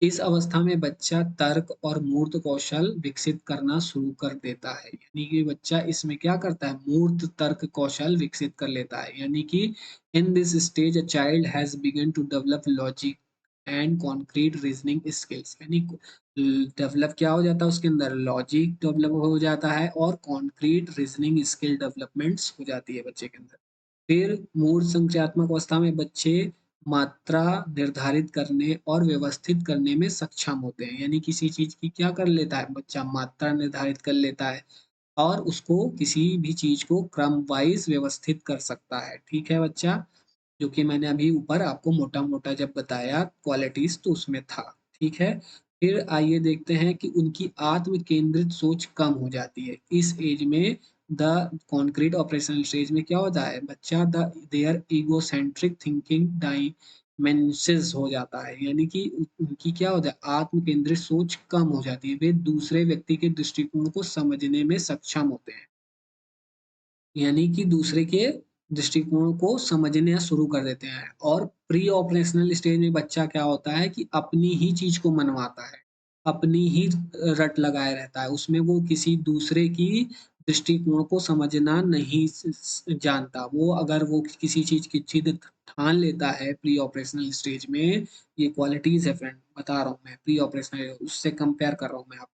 इस अवस्था में बच्चा तर्क और मूर्त कौशल विकसित करना शुरू कर देता है। यानी कि बच्चा इसमें क्या करता है मूर्त तर्क कौशल विकसित कर लेता है। यानी कि in this stage a child has begun to develop logic and concrete reasoning skills यानी डेवलप क्या हो जाता है उसके अंदर लॉजिक डेवलप हो जाता है और कॉन्क्रीट रीजनिंग स्किल डेवलपमेंट्स हो जाती है बच्चे के अंदर। फिर मूल संख्यात्मक अवस्था में बच्चे मात्रा निर्धारित करने और व्यवस्थित करने में सक्षम होते हैं। यानी किसी चीज़ की क्या कर लेता है बच्चा मात्रा निर्धारित कर लेता है और उसको किसी भी चीज़ को क्रम वाइज़ व्यवस्थित कर सकता है। ठीक है बच्चा? जो कि मैंने अभी ऊपर आपको मोटा-मोटा जब बताया क्वालिटीज़ तो उसमें था, ठीक है? फिर आइए देखते हैं कि उनकी आत्म केंद्रित सोच कम हो जाती है। इस एज में द कॉन्क्रीट ऑपरेशनल स्टेज में क्या होता है? बच्चा देयर इगोसेंट्रिक थिंकिंग डायमेंशंस हो जाता है। यानी कि उनकी क्या होता है? आत्म केंद्रित सोच कम हो जाती है। वे दूसरे व्यक्ति के दृष्टिकोण को समझने में सक्षम होते हैं। यानी कि दूसरे के दृष्टिकोण को समझना शुरू कर देते हैं और प्री ऑपरेशनल स्टेज में बच्चा क्या होता है कि अपनी ही चीज़ को मनवाता है, अपनी ही रट लगाए रहता है, उसमें वो किसी दूसरे की दृष्टिकोण को समझना नहीं जानता। वो अगर वो किसी चीज़ की जिद ठान लेता है प्री ऑपरेशनल स्टेज में, ये क्वालिटीज़ है फ्रेंड, बता रहा हूँ मैं प्री ऑपरेशनल उससे कंपेयर कर रहा हूँ मैं आपको।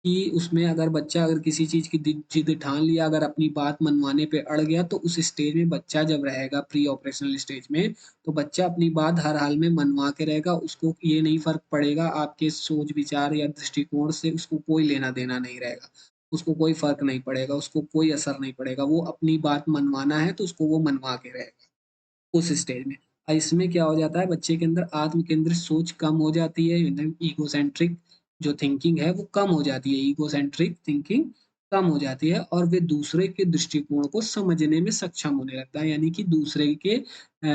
कि उसमें अगर बच्चा अगर किसी चीज़ की जिद ठान लिया, अगर अपनी बात मनवाने पे अड़ गया, तो उस स्टेज में बच्चा जब रहेगा प्री ऑपरेशनल स्टेज में, तो बच्चा अपनी बात हर हाल में मनवा के रहेगा। उसको ये नहीं फ़र्क पड़ेगा आपके सोच-विचार या दृष्टिकोण से उसको कोई लेना-देना नहीं रहेगा। उसको कोई फ़र्क नहीं पड़ेगा, उसको कोई असर नहीं पड़ेगा। वो अपनी बात मनवाना है, तो उसको वो मनवा के रहेगा। उस स्टेज में। इसमें क्या हो जाता है बच्चे के अंदर आत्म केंद्रित सोच कम हो जाती है मतलब इगोसेंट्रिक जो थिंकिंग है वो कम हो जाती है। इगोसेंट्रिक थिंकिंग कम हो जाती है और वे दूसरे के दृष्टिकोण को समझने में सक्षम होने लगता है। यानी कि दूसरे के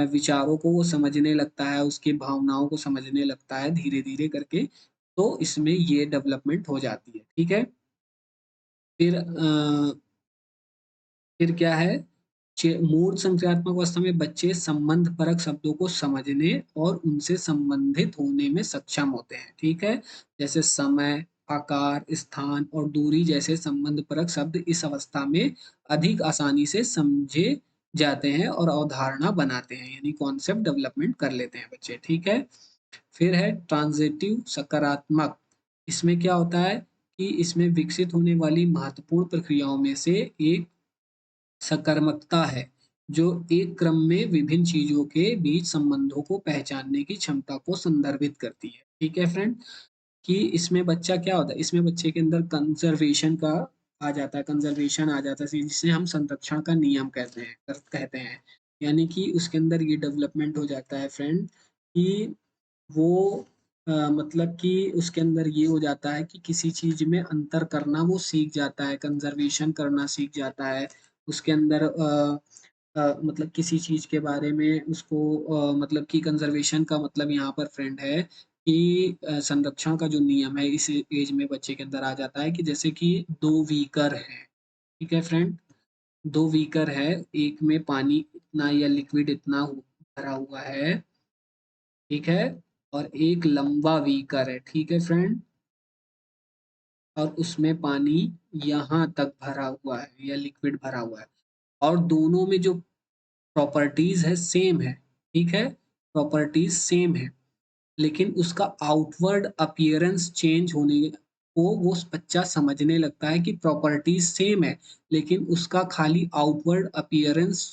विचारों को वो समझने लगता है, उसकी भावनाओं को समझने लगता है धीरे-धीरे करके। तो इसमें ये डेवलपमेंट हो जाती है, ठीक है? फिर क्या है मूल संक्रियात्मक अवस्था में बच्चे संबंधपरक शब्दों को समझने और उनसे संबंधित होने में सक्षम होते हैं, ठीक है? जैसे समय, आकार, स्थान और दूरी जैसे संबंधपरक शब्द इस अवस्था में अधिक आसानी से समझे जाते हैं और अवधारणा बनाते हैं, यानी कॉन्सेप्ट डेवलपमेंट कर लेते हैं बच्चे, ठीक है? फिर है ट्रांज़िटिव सकारात्मक, इसमें क्या होता है कि इसमें विकसित होने वाली महत्वपूर्ण प्रक्रियाओं में से एक सकर्मकता है, जो एक क्रम में विभिन्न चीज़ों के बीच संबंधों को पहचानने की क्षमता को संदर्भित करती है। ठीक है फ्रेंड? कि इसमें बच्चा क्या होता है, इसमें बच्चे के अंदर कंज़र्वेशन का आ जाता है, कंज़र्वेशन आ जाता है, जिसे हम संरक्षण का नियम कहते हैं। यानी कि उसके अंदर ये डेवलपमेंट हो जाता है फ्रेंड कि वो मतलब कि उसके अंदर ये हो जाता है कि किसी चीज़ में अंतर करना वो सीख जाता है, कंज़र्वेशन करना सीख जाता है। उसके अंदर मतलब किसी चीज़ के बारे में उसको मतलब कि कंज़र्वेशन का मतलब यहाँ पर फ्रेंड है कि संरक्षण का जो नियम है इस एज में बच्चे के अंदर आ जाता है कि जैसे कि 2 वीकर हैं, ठीक है फ्रेंड? 2 वीकर है, एक में पानी इतना या लिक्विड इतना भरा हुआ है, ठीक है? और एक लंबा वीकर है, ठीक है फ्रेंड? और उसमें पानी यहाँ तक भरा हुआ है या लिक्विड भरा हुआ है, और दोनों में जो प्रॉपर्टीज है सेम है, ठीक है? प्रॉपर्टीज सेम है, लेकिन उसका आउटवर्ड अपीयरेंस चेंज होने को वो बच्चा समझने लगता है कि प्रॉपर्टीज सेम है, लेकिन उसका खाली आउटवर्ड अपीयरेंस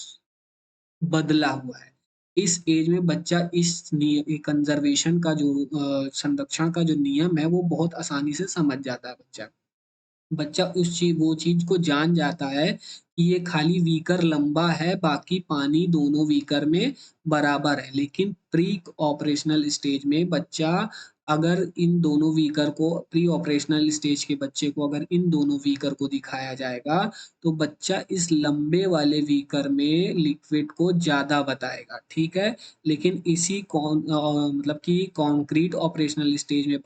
बदला हुआ है। इस एज में बच्चा इस कंजर्वेशन का जो संरक्षण का जो नियम है वो बहुत आसानी से समझ जाता है बच्चा। बच्चा उस चीज वो चीज को जान जाता है कि ये खाली वीकर लंबा है, बाकी पानी दोनों वीकर में बराबर है। लेकिन प्री ऑपरेशनल स्टेज में बच्चा अगर इन दोनों वीकर को प्री ऑपरेशनल स्टेज के बच्चे को अगर इन दोनों वीकर को दिखाया जाएगा तो बच्चा इस लंबे वाले वीकर में लिक्विड को ज्यादा बताएगा, ठीक है? लेकिन इसी मतलब कि कॉन्क्रीट ऑपरेशनल स्टेज में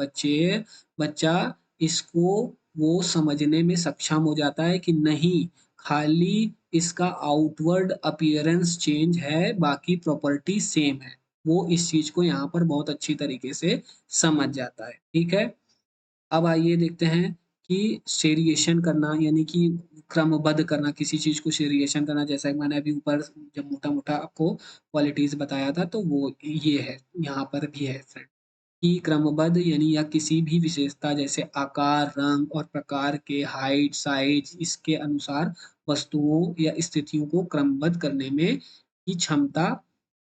बच्चा इसको वो समझने में सक्षम हो जाता है कि नहीं, खाली इसका आउटवर्ड अपीयरेंस चेंज है, बाकी प्रॉपर्टी सेम है। वो इस चीज को यहाँ पर बहुत अच्छी तरीके से समझ जाता है, ठीक है? अब आइए देखते हैं कि सेरिएशन करना यानी कि क्रमबद्ध करना, किसी चीज को सेरिएशन करना, जैसा कि मैंने अभी ऊपर जब मोटा मोटा आपको क्वालिटीज बताया था तो वो ये है, यहाँ पर भी है फ्रेंड, की क्रमबद्ध यानी या किसी भी विशेषता जैसे आकार, रंग और प्रकार के हाइट, साइज इसके अनुसार वस्तुओं या स्थितियों को क्रमबद्ध करने में की क्षमता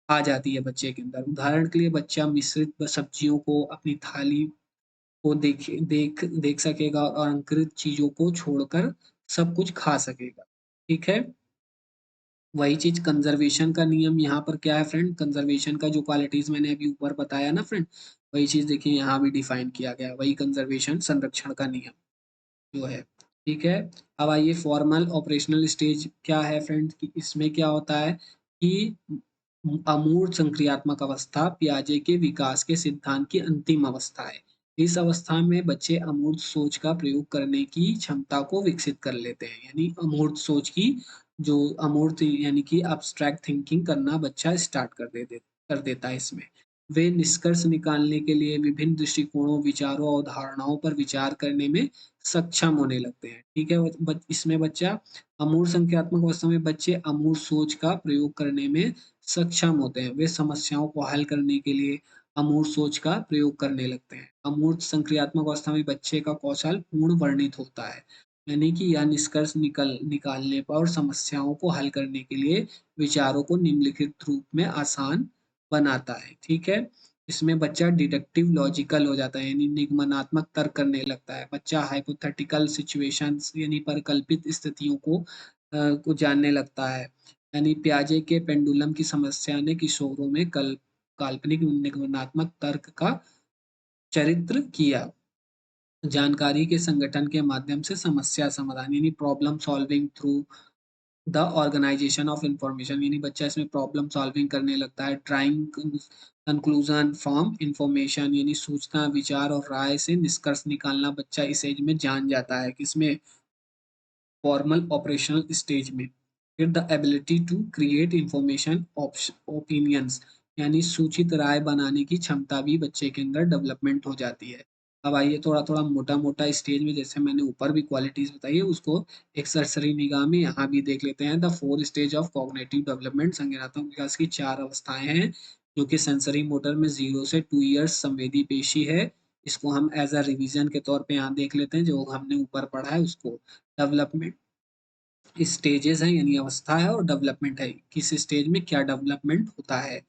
आ जाती है बच्चे के अंदर। उदाहरण के लिए बच्चा मिश्रित सब्जियों को अपनी थाली को देख देख सकेगा और अंकुरित चीजों को छोड़कर सब कुछ खा सकेगा, ठीक है? वही चीज कंजर्वेशन का नियम यहाँ पर क्या है फ्रेंड, कंजर्वेशन का जो क्वालिटीज मैंने अभी ऊपर बताया ना फ्रेंड, वही चीज देखिए यहाँ भी डिफाइन किया गया है, वही कंजर्वेशन संरक्षण का नियम जो है, ठीक है? अब आइए फॉर्मल ऑपरेशनल स्टेज क्या है फ्रेंड, कि इसमें क्या होता है कि अमूर्त संक्रियात्मक अवस्था पियाजे के विकास के सिद्धांत की अंतिम अवस्था है। इस अवस्था में बच्चे अमूर्त सोच का प्रयोग करने की क्षमता को विकसित कर लेते हैं, यानी अमूर्त सोच की जो अमूर्त यानी कि abstract थिंकिंग करना बच्चा स्टार्ट कर देता है इसमें। वे निष्कर्ष निकालने के लिए विभिन्न दृष्टिकोणों, विचारों और धारणाओं पर विचार करने में सक्षम होने लगते हैं, ठीक है? इसमें बच्चा अमूर्त संख्यात्मक अवस्था में बच्चे अमूर्त सोच का प्रयोग करने में सक्षम होते हैं। वे समस्याओं को हल करने के लिए अमूर्त सोच का प्रयोग करने लगते हैं। अमूर्त संक्रियात्मक अवस्था में बच्चे का कौशल पूर्ण वर्णित होता है, यानी कि यह निष्कर्ष निकालने पर और समस्याओं को हल करने के लिए विचारों को निम्नलिखित रूप में आसान बनाता है, ठीक है? इसमें बच्चा डिडक्टिव लॉजिकल हो जाता है, यानी निगमनात्मक तर्क करने लगता है। बच्चा हाइपोथेटिकल सिचुएशंस यानी परिकल्पित स्थितियों को जानने लगता है। यानी पियाजे के पेंडुलम की समस्या ने किशोरों में काल्पनिक निगमनात्मक तर्क का चरित्र किया। जानकारी के संगठन के माध्यम से समस्या समाधान यानी problem solving through the organisation of information, यानी बच्चा इसमें प्रॉब्लम सॉल्विंग करने लगता है। ड्राइंग कंक्लूजन फ्रॉम इंफॉर्मेशन यानी सूचना, विचार और राय से निष्कर्ष निकालना बच्चा इस एज में जान जाता है, किसमें, फॉर्मल ऑपरेशनल स्टेज में। फिर the ability to create information opinions यानी सूचित राय बनाने की क्षमता भी बच्चे के अंदर डेवलपमेंट हो जाती है। अब आइए थोड़ा थोड़ा मोटा मोटा स्टेज में, जैसे मैंने ऊपर भी क्वालिटीज बताई है उसको एक सरसरी निगाह में यहाँ भी देख लेते हैं। The 4 stage of cognitive development, संज्ञानात्मक विकास की 4 अवस्थाएं हैं जो कि सेंसरी मोटर में 0 से 2 इयर्स संवेदी पेशी है। इसको हम एज अ रिवीजन के तौर पे यहाँ देख लेते हैं, जो हमने ऊपर पढ़ा है उसको। डेवलपमेंट स्टेजेस हैं यानी अवस्था है, और डेवलपमेंट है, किस स्टेज में क्या डेवलपमेंट होता है।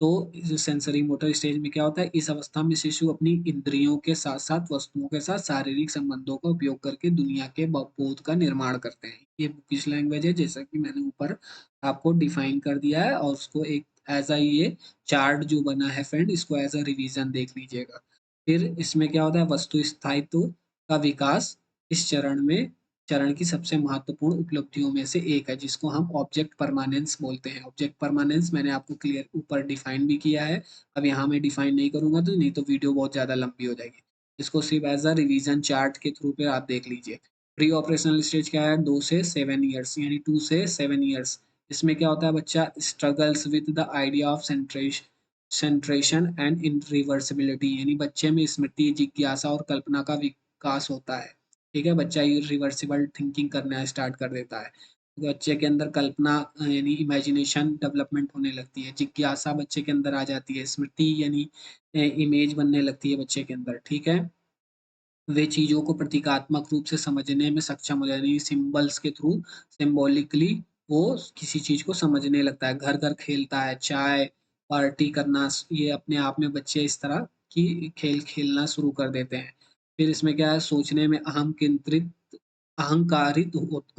तो सेंसरी मोटर स्टेज में क्या होता है, इस अवस्था में शिशु अपनी इंद्रियों के साथ साथ वस्तुओं के साथ शारीरिक संबंधों का उपयोग करके दुनिया के बोध का निर्माण करते हैं। ये बुकिश लैंग्वेज है, जैसा कि मैंने ऊपर आपको डिफाइन कर दिया है, और उसको एक एज अ ये चार्ट जो बना है फ्रेंड, इसको एज अ रिवीजन देख लीजिएगा। फिर इसमें क्या होता है, वस्तु स्थायित्व का विकास इस चरण में चरण की सबसे महत्वपूर्ण उपलब्धियों में से एक है, जिसको हम ऑब्जेक्ट परमानेंस बोलते हैं। ऑब्जेक्ट परमानेंस मैंने आपको क्लियर ऊपर डिफाइन भी किया है। अब यहाँ मैं डिफाइन नहीं करूंगा, तो नहीं तो वीडियो बहुत ज़्यादा लंबी हो जाएगी। इसको सिर्फ एज अ रिवीजन चार्ट के थ्रू पे आप देख लीजिए। प्री ऑपरेशनल स्टेज क्या है? 2 से 7 ईयर्स, यानी 2 से 7 ईयर्स। इसमें क्या होता है? बच्चा struggles with the idea of सेंट्रेशन and reversibility, यानी बच्चे में स्मृति, जिज्ञासा और कल्पना का विकास होता है। ठीक है, बच्चा ये रिवर्सिबल थिंकिंग करना स्टार्ट कर देता है। बच्चे के अंदर कल्पना यानी इमेजिनेशन डेवलपमेंट होने लगती है, जिज्ञासा बच्चे के अंदर आ जाती है, स्मृति यानी इमेज बनने लगती है बच्चे के अंदर। ठीक है, वे चीजों को प्रतीकात्मक रूप से समझने में सक्षम हो जाते हैं, सिंबल्स के थ्रू, सिंबॉलिकली वो किसी चीज को समझने लगता है। घर घर खेलता है, चाय पार्टी करना, ये अपने आप में बच्चे इस तरह की खेल खेलना शुरू कर देते हैं। फिर इसमें क्या है? सोचने में अहंकारित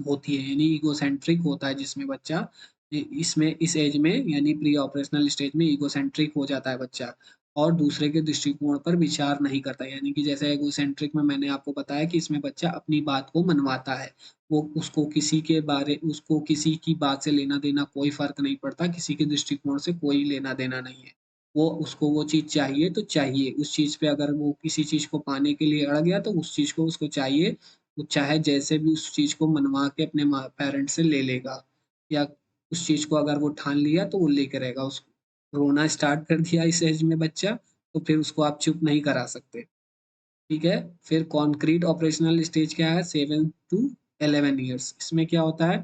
होती है, यानी इगोसेंट्रिक होता है, जिसमें बच्चा इसमें इस एज में यानी प्री ऑपरेशनल स्टेज में इगोसेंट्रिक हो जाता है बच्चा, और दूसरे के दृष्टिकोण पर विचार नहीं करता। यानी कि जैसे इगोसेंट्रिक में मैंने आपको बताया कि इसमें बच्चा अपनी बात को मनवाता है। वो उसको किसी की बात से लेना देना कोई फर्क नहीं पड़ता, किसी के दृष्टिकोण से कोई लेना देना नहीं है। वो उसको वो चीज चाहिए तो चाहिए, उस चीज पे अगर वो किसी चीज को पाने के लिए अड़ गया तो उस चीज को उसको चाहिए। वो चाहे जैसे भी उस चीज को मनवा के अपने पेरेंट्स से ले लेगा, या उस चीज को अगर वो ठान लिया तो वो लेके रहेगा। उसको रोना स्टार्ट कर दिया इस एज में बच्चा, तो फिर उसको आप चुप नहीं करा सकते। ठीक है, फिर कॉन्क्रीट ऑपरेशनल स्टेज क्या है? 7 to 11 ईयर्स। इसमें क्या होता है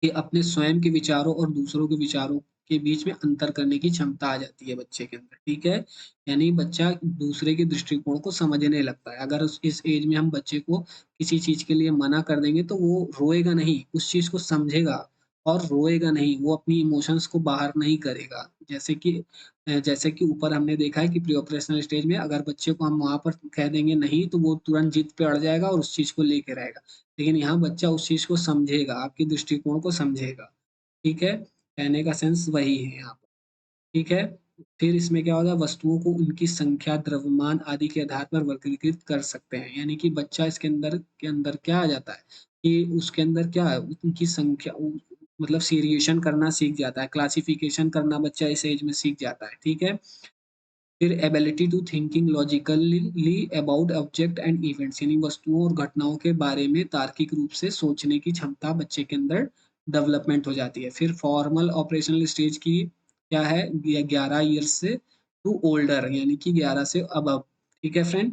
कि अपने स्वयं के विचारों और दूसरों के विचारों के बीच में अंतर करने की क्षमता आ जाती है बच्चे के अंदर। ठीक है, यानी बच्चा दूसरे के दृष्टिकोण को समझने लगता है। अगर इस एज में हम बच्चे को किसी चीज के लिए मना कर देंगे तो वो रोएगा नहीं, उस चीज को समझेगा, और रोएगा नहीं, वो अपनी इमोशंस को बाहर नहीं करेगा। जैसे कि ऊपर हमने देखा है कि प्री ऑपरेशनल स्टेज में अगर बच्चे को हम वहां पर कह देंगे नहीं, तो वो तुरंत जिद पे अड़ जाएगा और उस चीज को लेके रहेगा। लेकिन यहाँ बच्चा उस चीज को समझेगा, आपके दृष्टिकोण को समझेगा। ठीक है, कहने का सेंस वही है यहाँ पर। ठीक है, फिर इसमें क्या होता है? वस्तुओं को उनकी संख्या, द्रव्यमान आदि के आधार पर वर्गीकृत कर सकते हैं। यानी कि बच्चा इसके अंदर क्या आ जाता है कि उसके अंदर क्या है? उनकी संख्या मतलब सीरिएशन करना सीख जाता है, क्लासिफिकेशन करना बच्चा इस एज में सीख जाता है। ठीक है, फिर ability to thinking logically about object and events, यानी वस्तुओं और घटनाओं के बारे में तार्किक रूप से सोचने की क्षमता बच्चे के अंदर डेवलपमेंट हो जाती है। फिर फॉर्मल ऑपरेशनल स्टेज की क्या है? 11 ईयर्स से टू ओल्डर, यानी कि 11 से अब। ठीक है फ्रेंड,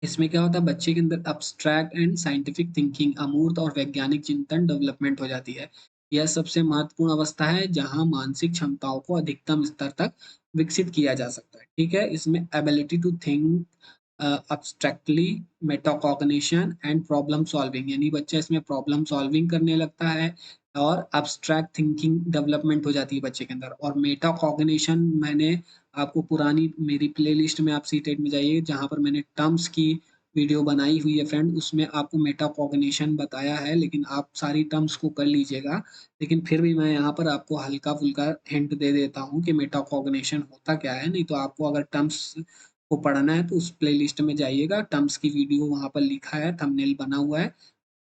इसमें क्या होता है? बच्चे के अंदर अब्स्ट्रैक्ट एंड साइंटिफिक थिंकिंग, अमूर्त और वैज्ञानिक चिंतन डेवलपमेंट हो जाती है। यह सबसे महत्वपूर्ण अवस्था है जहां मानसिक क्षमताओं को अधिकतम स्तर तक विकसित किया जा सकता है। ठीक है, इसमें ability to think abstractly, metacognition and problem solving, यानी बच्चा इसमें प्रॉब्लम सॉल्विंग करने लगता है, और अब्स्ट्रैक्ट थिंकिंग डेवलपमेंट हो जाती है बच्चे के अंदर। और मेटाकॉग्निशन मैंने आपको पुरानी मेरी प्लेलिस्ट में आप सीटेड में जाइए, जहाँ पर मैंने टर्म्स की वीडियो बनाई हुई है फ्रेंड, उसमें आपको मेटाकॉग्निशन बताया है, लेकिन आप सारी टर्म्स को कर लीजिएगा। लेकिन फिर भी मैं यहाँ पर आपको हल्का फुल्का हिंट दे देता हूँ कि मेटाकॉग्निशन होता क्या है। नहीं तो आपको अगर टर्म्स को पढ़ना है तो उस प्लेलिस्ट में जाइएगा, टर्म्स की वीडियो वहाँ पर लिखा है, थंबनेल बना हुआ है,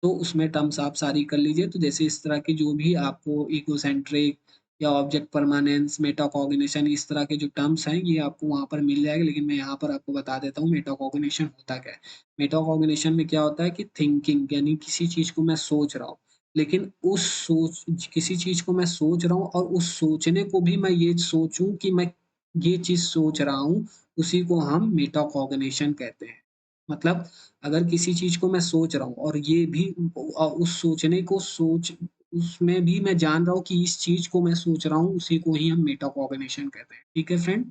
तो उसमें टर्म्स आप सारी कर लीजिए। तो जैसे इस तरह की जो भी आपको इगोसेंट्रिक या ऑब्जेक्ट परमानेंस, मेटाकॉग्निशन, इस तरह के जो टर्म्स हैं ये आपको वहाँ पर मिल जाएगा। लेकिन मैं यहाँ पर आपको बता देता हूँ मेटाकॉग्निशन होता क्या है। मेटाकॉग्निशन में क्या होता है कि थिंकिंग, यानी किसी चीज को मैं सोच रहा हूँ, लेकिन उस सोच किसी चीज को मैं सोच रहा हूँ, और उस सोचने को भी मैं ये सोचूं कि मैं ये चीज सोच रहा हूँ, उसी को हम मेटाकॉग्निशन कहते हैं। मतलब अगर किसी चीज को मैं सोच रहा हूँ और ये भी उस सोचने को सोच उसमें भी मैं जान रहा हूँ कि इस चीज को मैं सोच रहा हूँ, उसी को ही हम मेटाकॉग्निशन कहते हैं। ठीक है फ्रेंड,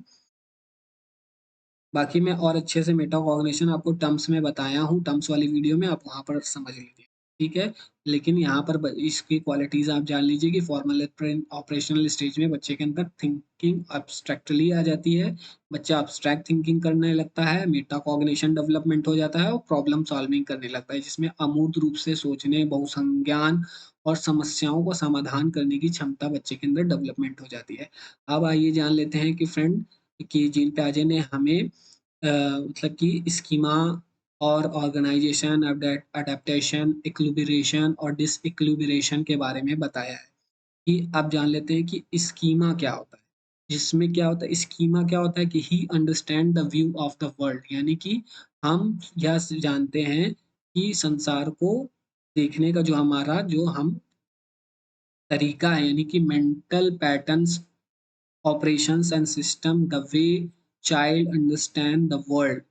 बाकी मैं और अच्छे से मेटाकॉग्निशन आपको टर्म्स में बताया हूँ, टर्म्स वाली वीडियो में, आप वहां पर समझ लीजिए। ठीक है, लेकिन यहाँ पर इसकी क्वालिटीज आप जान लीजिए कि फॉर्मल ऑपरेशनल स्टेज में बच्चे के अंदर थिंकिंग अब्स्ट्रैक्टली आ जाती है, बच्चा अब्स्ट्रैक्ट थिंकिंग करने लगता है, मेटाकॉग्निशन डेवलपमेंट हो जाता है, और प्रॉब्लम सॉल्विंग करने लगता है, जिसमें अमूर्त रूप से सोचने, बहुसंज्ञान और समस्याओं का समाधान करने की क्षमता बच्चे के अंदर डेवलपमेंट हो जाती है। अब आइए जान लेते हैं कि फ्रेंड कि जीन पियाजे ने हमें मतलब कि स्कीमा और ऑर्गेनाइजेशन, अडेप्टेशन, इक्विलिब्रेशन और डिसइक्विलिब्रेशन के बारे में बताया है। कि आप जान लेते हैं कि स्कीमा क्या होता है। जिसमें क्या होता है, स्कीमा क्या होता है कि ही understand the view of the world, यानी कि हम यह जानते हैं कि संसार को देखने का जो हमारा जो हम तरीका है, यानी कि mental patterns, operations and system, the way child understand the world,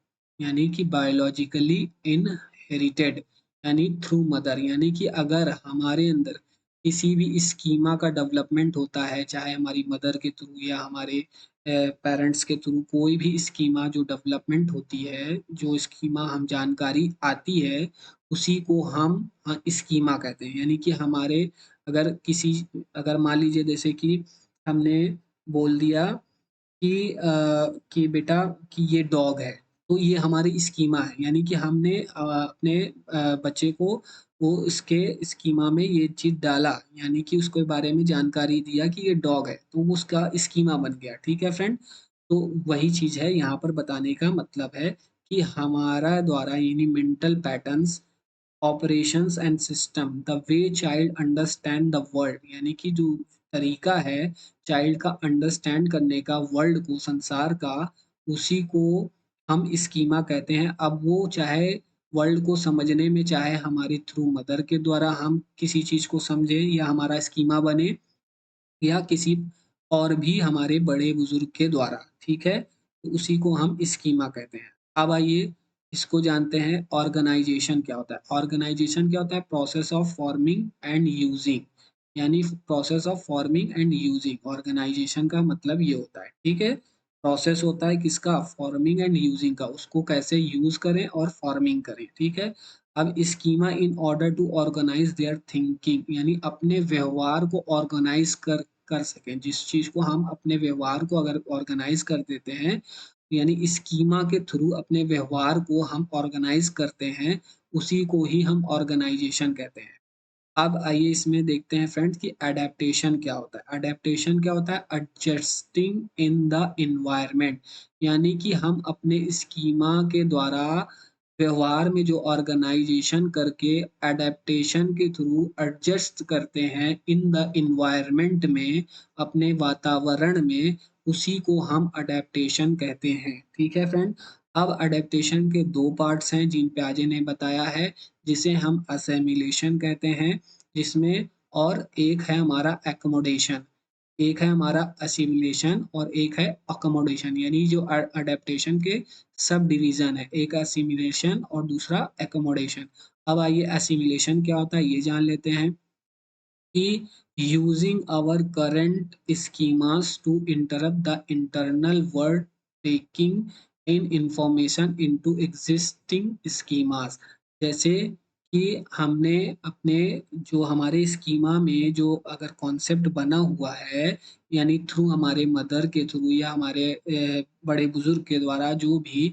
यानी कि बायोलॉजिकली इनहेरिटेड, यानी थ्रू मदर, यानी कि अगर हमारे अंदर किसी भी स्कीमा का डेवलपमेंट होता है, चाहे हमारी मदर के थ्रू या हमारे पेरेंट्स के थ्रू, कोई भी स्कीमा जो डेवलपमेंट होती है, जो स्कीमा हम जानकारी आती है, उसी को हम स्कीमा कहते हैं। यानी कि हमारे अगर किसी अगर मान लीजिए जैसे कि हमने बोल दिया कि बेटा कि ये डॉग है, तो ये हमारी स्कीमा है, यानी कि हमने अपने बच्चे को वो इसके स्कीमा में ये चीज़ डाला, यानी कि उसके बारे में जानकारी दिया कि ये डॉग है, तो वो उसका स्कीमा बन गया। ठीक है फ्रेंड? तो वही चीज़ है यहाँ पर बताने का मतलब है कि हमारा द्वारा यानी mental patterns, operations and system, the way child understand the world, यानी कि जो तरीका है चाइल्ड का अंडरस्टैंड करने का वर्ल्ड को, संसार का, उसी को हम स्कीमा कहते हैं। अब वो चाहे वर्ल्ड को समझने में चाहे हमारे थ्रू मदर के द्वारा हम किसी चीज़ को समझें या हमारा स्कीमा बने, या किसी और भी हमारे बड़े बुजुर्ग के द्वारा, ठीक है? तो उसी को हम स्कीमा कहते हैं। अब आइए इसको जानते हैं ऑर्गेनाइजेशन क्या होता है। ऑर्गेनाइजेशन क्या होता है? Process of forming and using, यानी process of forming and using, organisation का मतलब ये होता है, ठीक है? प्रोसेस होता है किसका? फॉर्मिंग एंड यूजिंग का, उसको कैसे यूज करें और फॉर्मिंग करें, ठीक है? अब schema in order to organise their thinking, यानी अपने व्यवहार को ऑर्गेनाइज कर कर सकें। जिस चीज को हम अपने व्यवहार को अगर ऑर्गेनाइज कर देते हैं, यानी स्कीमा के थ्रू अपने व्यवहार को हम ऑर्गेनाइज करते हैं, उसी को ही हम ऑर्गेनाइजेशन कहते हैं। अब आइए इसमें देखते हैं फ्रेंड्स कि एडेप्टेशन क्या होता है। एडेप्टेशन क्या होता है? एडजस्टिंग इन द एनवायरनमेंट, यानी कि हम अपने स्कीमा के द्वारा व्यवहार में जो ऑर्गेनाइजेशन करके एडेप्टेशन के थ्रू एडजस्ट करते हैं इन द एनवायरनमेंट में, अपने वातावरण में, उसी को हम अडेप्टेशन कहते हैं। ठीक है फ्रेंड? अब अडेप्टेशन के दो पार्ट्स हैं जिन पे अजय ने बताया है, जिसे हम असेमिलेशन कहते हैं, जिसमें और एक है हमारा एकोमोडेशन, एक है हमारा असिमिलेशन और एक है अकोमोडेशन, यानी जो अडेप्टेशन के सब डिवीजन है, एक असिमिलेशन और दूसरा एकोमोडेशन। अब आइए असिमिलेशन क्या होता है ये जान लेते हैं कि using our current schemas to interrupt the internal world taking in information into existing schemas, जैसे कि हमने अपने जो हमारे स्कीमा में जो अगर कॉन्सेप्ट बना हुआ है, यानी थ्रू हमारे मदर के थ्रू या हमारे बड़े बुजुर्ग के द्वारा जो भी,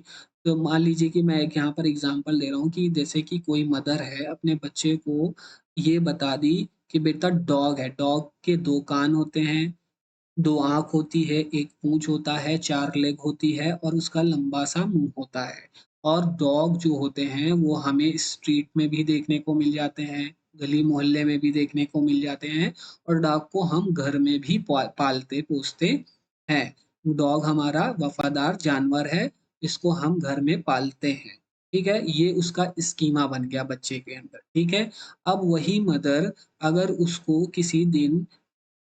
तो मान लीजिए कि मैं एक यहाँ पर एग्जांपल दे रहा हूँ कि जैसे कि कोई मदर है अपने बच्चे को ये बता दी कि बेटा डॉग है, डॉग के 2 कान होते हैं, 2 आँख होती है, 1 पूँछ होता है, 4 लेग होती है और उसका लंबा-सा मुँह होता है। और डॉग जो होते हैं वो हमें स्ट्रीट में भी देखने को मिल जाते हैं, गली-मोहल्ले में भी देखने को मिल जाते हैं और डॉग को हम घर में भी पालते-पोसते हैं। डॉग हमारा वफ़ादार जानवर है, इसको हम घर में पालते हैं। ठीक है? ये उसका स्कीमा बन गया बच्चे के अंदर, ठीक है? अब वही मदर अगर उसको किसी दिन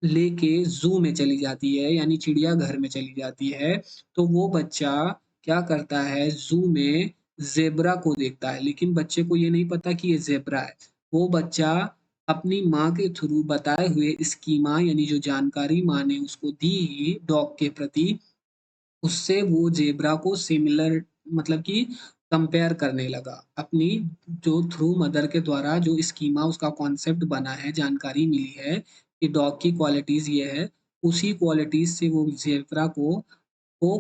लेके ज़ू में चली जाती है, यानी चिड़ियाघर में चली जाती है, तो वो बच्चा क्या करता है, ज़ू में ज़ेब्रा को देखता है, लेकिन बच्चे को ये नहीं पता कि ये ज़ेब्रा है। वो बच्चा अपनी माँ के थ्रू बताए हुए स्कीमा, यानी जो जानकारी माँ ने उसको दी डॉग के प्रति, उससे वो ज़ेब्रा को सिमिलर, मतलब कि कंपेयर करने लगा। अपनी जो थ्रू मदर के द्वारा जो स्कीमा उसका कॉन्सेप्ट बना है, जानकारी मिली है कि डॉग की क्वालिटीज़ ये है, उसी क्वालिटीज़ से वो ज़ेब्रा को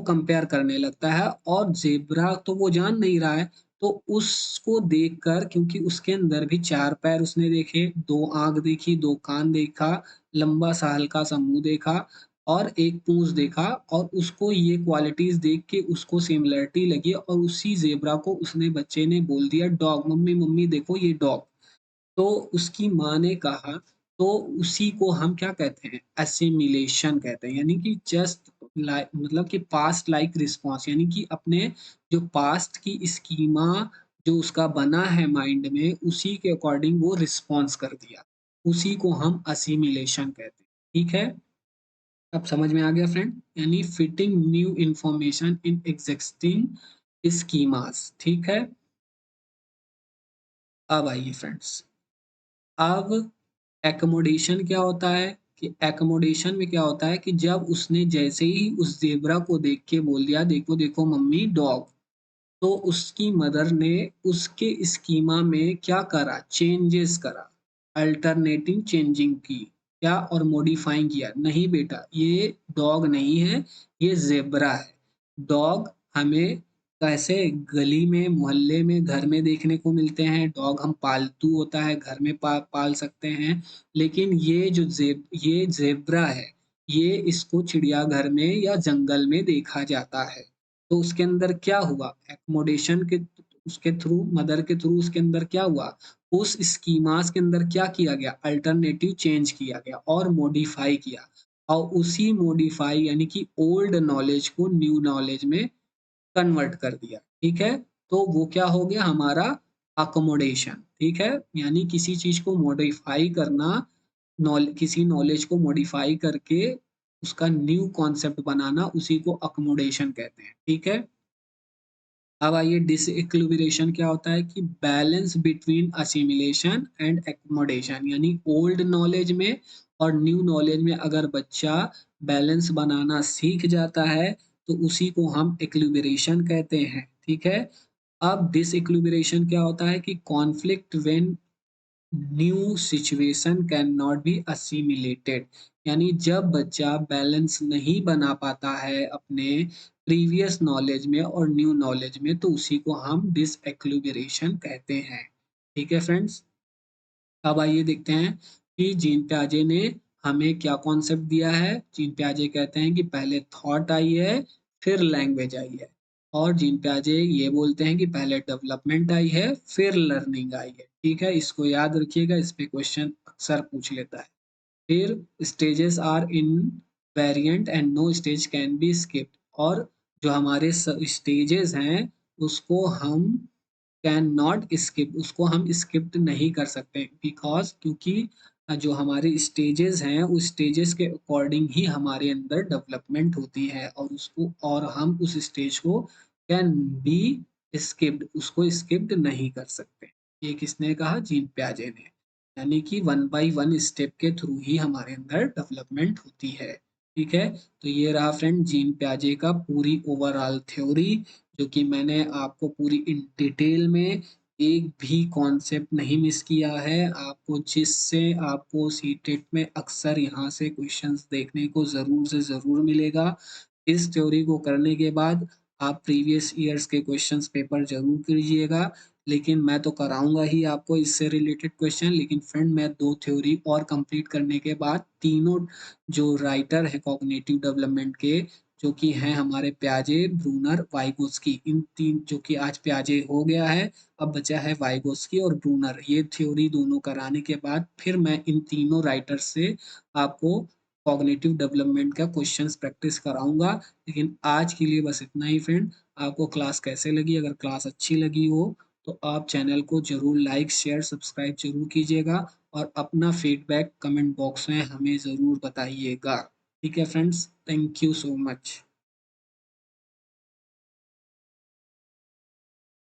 कंपेयर करने लगता है और ज़ेब्रा तो वो जान नहीं रहा है, तो उसको देखकर, क्योंकि उसके अंदर भी 4 पैर उसने देखे, 2 आँख देखी, 2 कान देखा, लंबा-सा हल्का-सा मुँह देखा, और एक पूंछ देखा और उसको ये क्वालिटीज देख के उसको सिमिलरिटी लगी और उसी ज़ेब्रा को उसने बच्चे ने बोल दिया डॉग, मम्मी मम्मी देखो ये डॉग। तो उसकी माँ ने कहा, तो उसी को हम क्या कहते हैं, एसिमिलेशन कहते हैं, यानी कि जस्ट लाइक मतलब कि पास्ट लाइक रिस्पॉन्स, यानी कि अपने जो पास्ट की स्कीमा जो उसका बना है माइंड में उसी के अकॉर्डिंग वो रिस्पॉन्स कर दिया, उसी को हम असिमिलेशन कहते हैं। ठीक है, अब समझ में आ गया फ्रेंड, यानी fitting new information in existing schemas. ठीक है, अब आइए फ्रेंड्स, अब एकोमोडेशन क्या होता है, कि एकोमोडेशन में क्या होता है कि जब उसने जैसे ही उस जेब्रा को देख के बोल दिया देखो देखो मम्मी डॉग, तो उसकी मदर ने उसके स्कीमा में क्या करा, चेंजेस करा, अल्टरनेटिव चेंजिंग की, क्या और मॉडिफाइंग किया, नहीं बेटा ये डॉग नहीं है, ये जेब्रा है। डॉग हमें कैसे गली में मोहल्ले में घर में देखने को मिलते हैं, डॉग हम पालतू होता है घर में पाल सकते हैं, लेकिन ये जेब्रा है, ये इसको चिड़ियाघर में या जंगल में देखा जाता है। तो उसके अंदर क्या हुआ, एकोमोडेशन के उसके थ्रू, मदर के थ्रू उसके अंदर क्या हुआ, उस स्कीमास के अंदर क्या किया गया, अल्टरनेटिव चेंज किया गया और मॉडिफाई किया, और उसी मॉडिफाई यानी कि ओल्ड नॉलेज को न्यू नॉलेज में कन्वर्ट कर दिया। ठीक है, तो वो क्या हो गया हमारा अकोमोडेशन। ठीक है, यानी किसी चीज को मॉडिफाई करना, किसी नॉलेज को मॉडिफाई करके उसका न्यू कॉन्सेप्ट बनाना, उसी को अकोमोडेशन कहते हैं। ठीक है, अब आइए डिसइक्विलिब्रेशन क्या होता है, कि balance between assimilation and accommodation, यानी ओल्ड नॉलेज में और न्यू नॉलेज में अगर बच्चा बैलेंस बनाना सीख जाता है तो उसी को हम इक्विलिब्रेशन कहते हैं। ठीक है, अब डिसइक्विलिब्रेशन क्या होता है, कि conflict when new situation can not be assimilated, यानी जब बच्चा बैलेंस नहीं बना पाता है अपने प्रीवियस नॉलेज में और न्यू नॉलेज में, तो उसी को हम डिसइक्विलिब्रेशन कहते हैं। ठीक है फ्रेंड्स, अब आइए देखते हैं कि जीन प्याजे ने हमें क्या कॉन्सेप्ट दिया है। जीन प्याजे कहते हैं कि पहले थॉट आई है फिर लैंग्वेज आई है, और जीन प्याजे ये बोलते हैं कि पहले डेवलपमेंट आई है फिर लर्निंग आई है। ठीक है, इसको याद रखिएगा, इस पे क्वेश्चन अक्सर पूछ लेता है। फिर stages are invariant and no stage can be skipped, और जो हमारे स्टेजेस हैं उसको हम कैन नॉट स्किप, उसको हम स्किप्ट नहीं कर सकते, बिकॉज क्योंकि जो हमारे स्टेजेस हैं उस स्टेजेस के अकॉर्डिंग ही हमारे अंदर डेवलपमेंट होती है, और उसको और हम उस स्टेज को कैन बी स्किप्ड, उसको स्किप्ड नहीं कर सकते। ये किसने कहा, जीन प्याजे ने, यानी कि वन बाय वन स्टेप के थ्रू ही हमारे अंदर डेवलपमेंट होती है। ठीक है, तो ये रहा फ्रेंड जीन प्याजे का पूरी ओवरऑल थ्योरी, जो कि मैंने आपको पूरी इन डिटेल में, एक भी कॉन्सेप्ट नहीं मिस किया है आपको, जिससे आपको सीटेट में अक्सर यहाँ से क्वेश्चंस देखने को ज़रूर से ज़रूर मिलेगा। इस थ्योरी को करने के बाद आप प्रीवियस ईयर्स के क्वेश्चंस पेपर जरूर कीजिएगा, लेकिन मैं तो कराऊंगा ही आपको इससे रिलेटेड क्वेश्चन, लेकिन फ्रेंड मैं दो थ्योरी और कंप्लीट करने के बाद तीनों जो राइटर है कॉग्निटिव डेवलपमेंट के, जो कि हैं हमारे प्याजे, ब्रूनर, वाइगोस्की, इन तीन, जो कि आज प्याजे हो गया है, अब बचा है वाइगोस्की और ब्रूनर, ये थ्योरी दोनों कराने के बाद फिर मैं इन तीनों राइटर से आपको कॉग्निटिव डेवलपमेंट का क्वेश्चंस प्रैक्टिस कराऊंगा। लेकिन आज के लिए बस इतना ही फ्रेंड, आपको क्लास कैसे लगी, अगर क्लास अच्छी लगी हो तो आप चैनल को जरूर लाइक शेयर सब्सक्राइब जरूर कीजिएगा, और अपना फीडबैक कमेंट बॉक्स में हमें ज़रूर बताइएगा। ठीक है friends, thank you so much.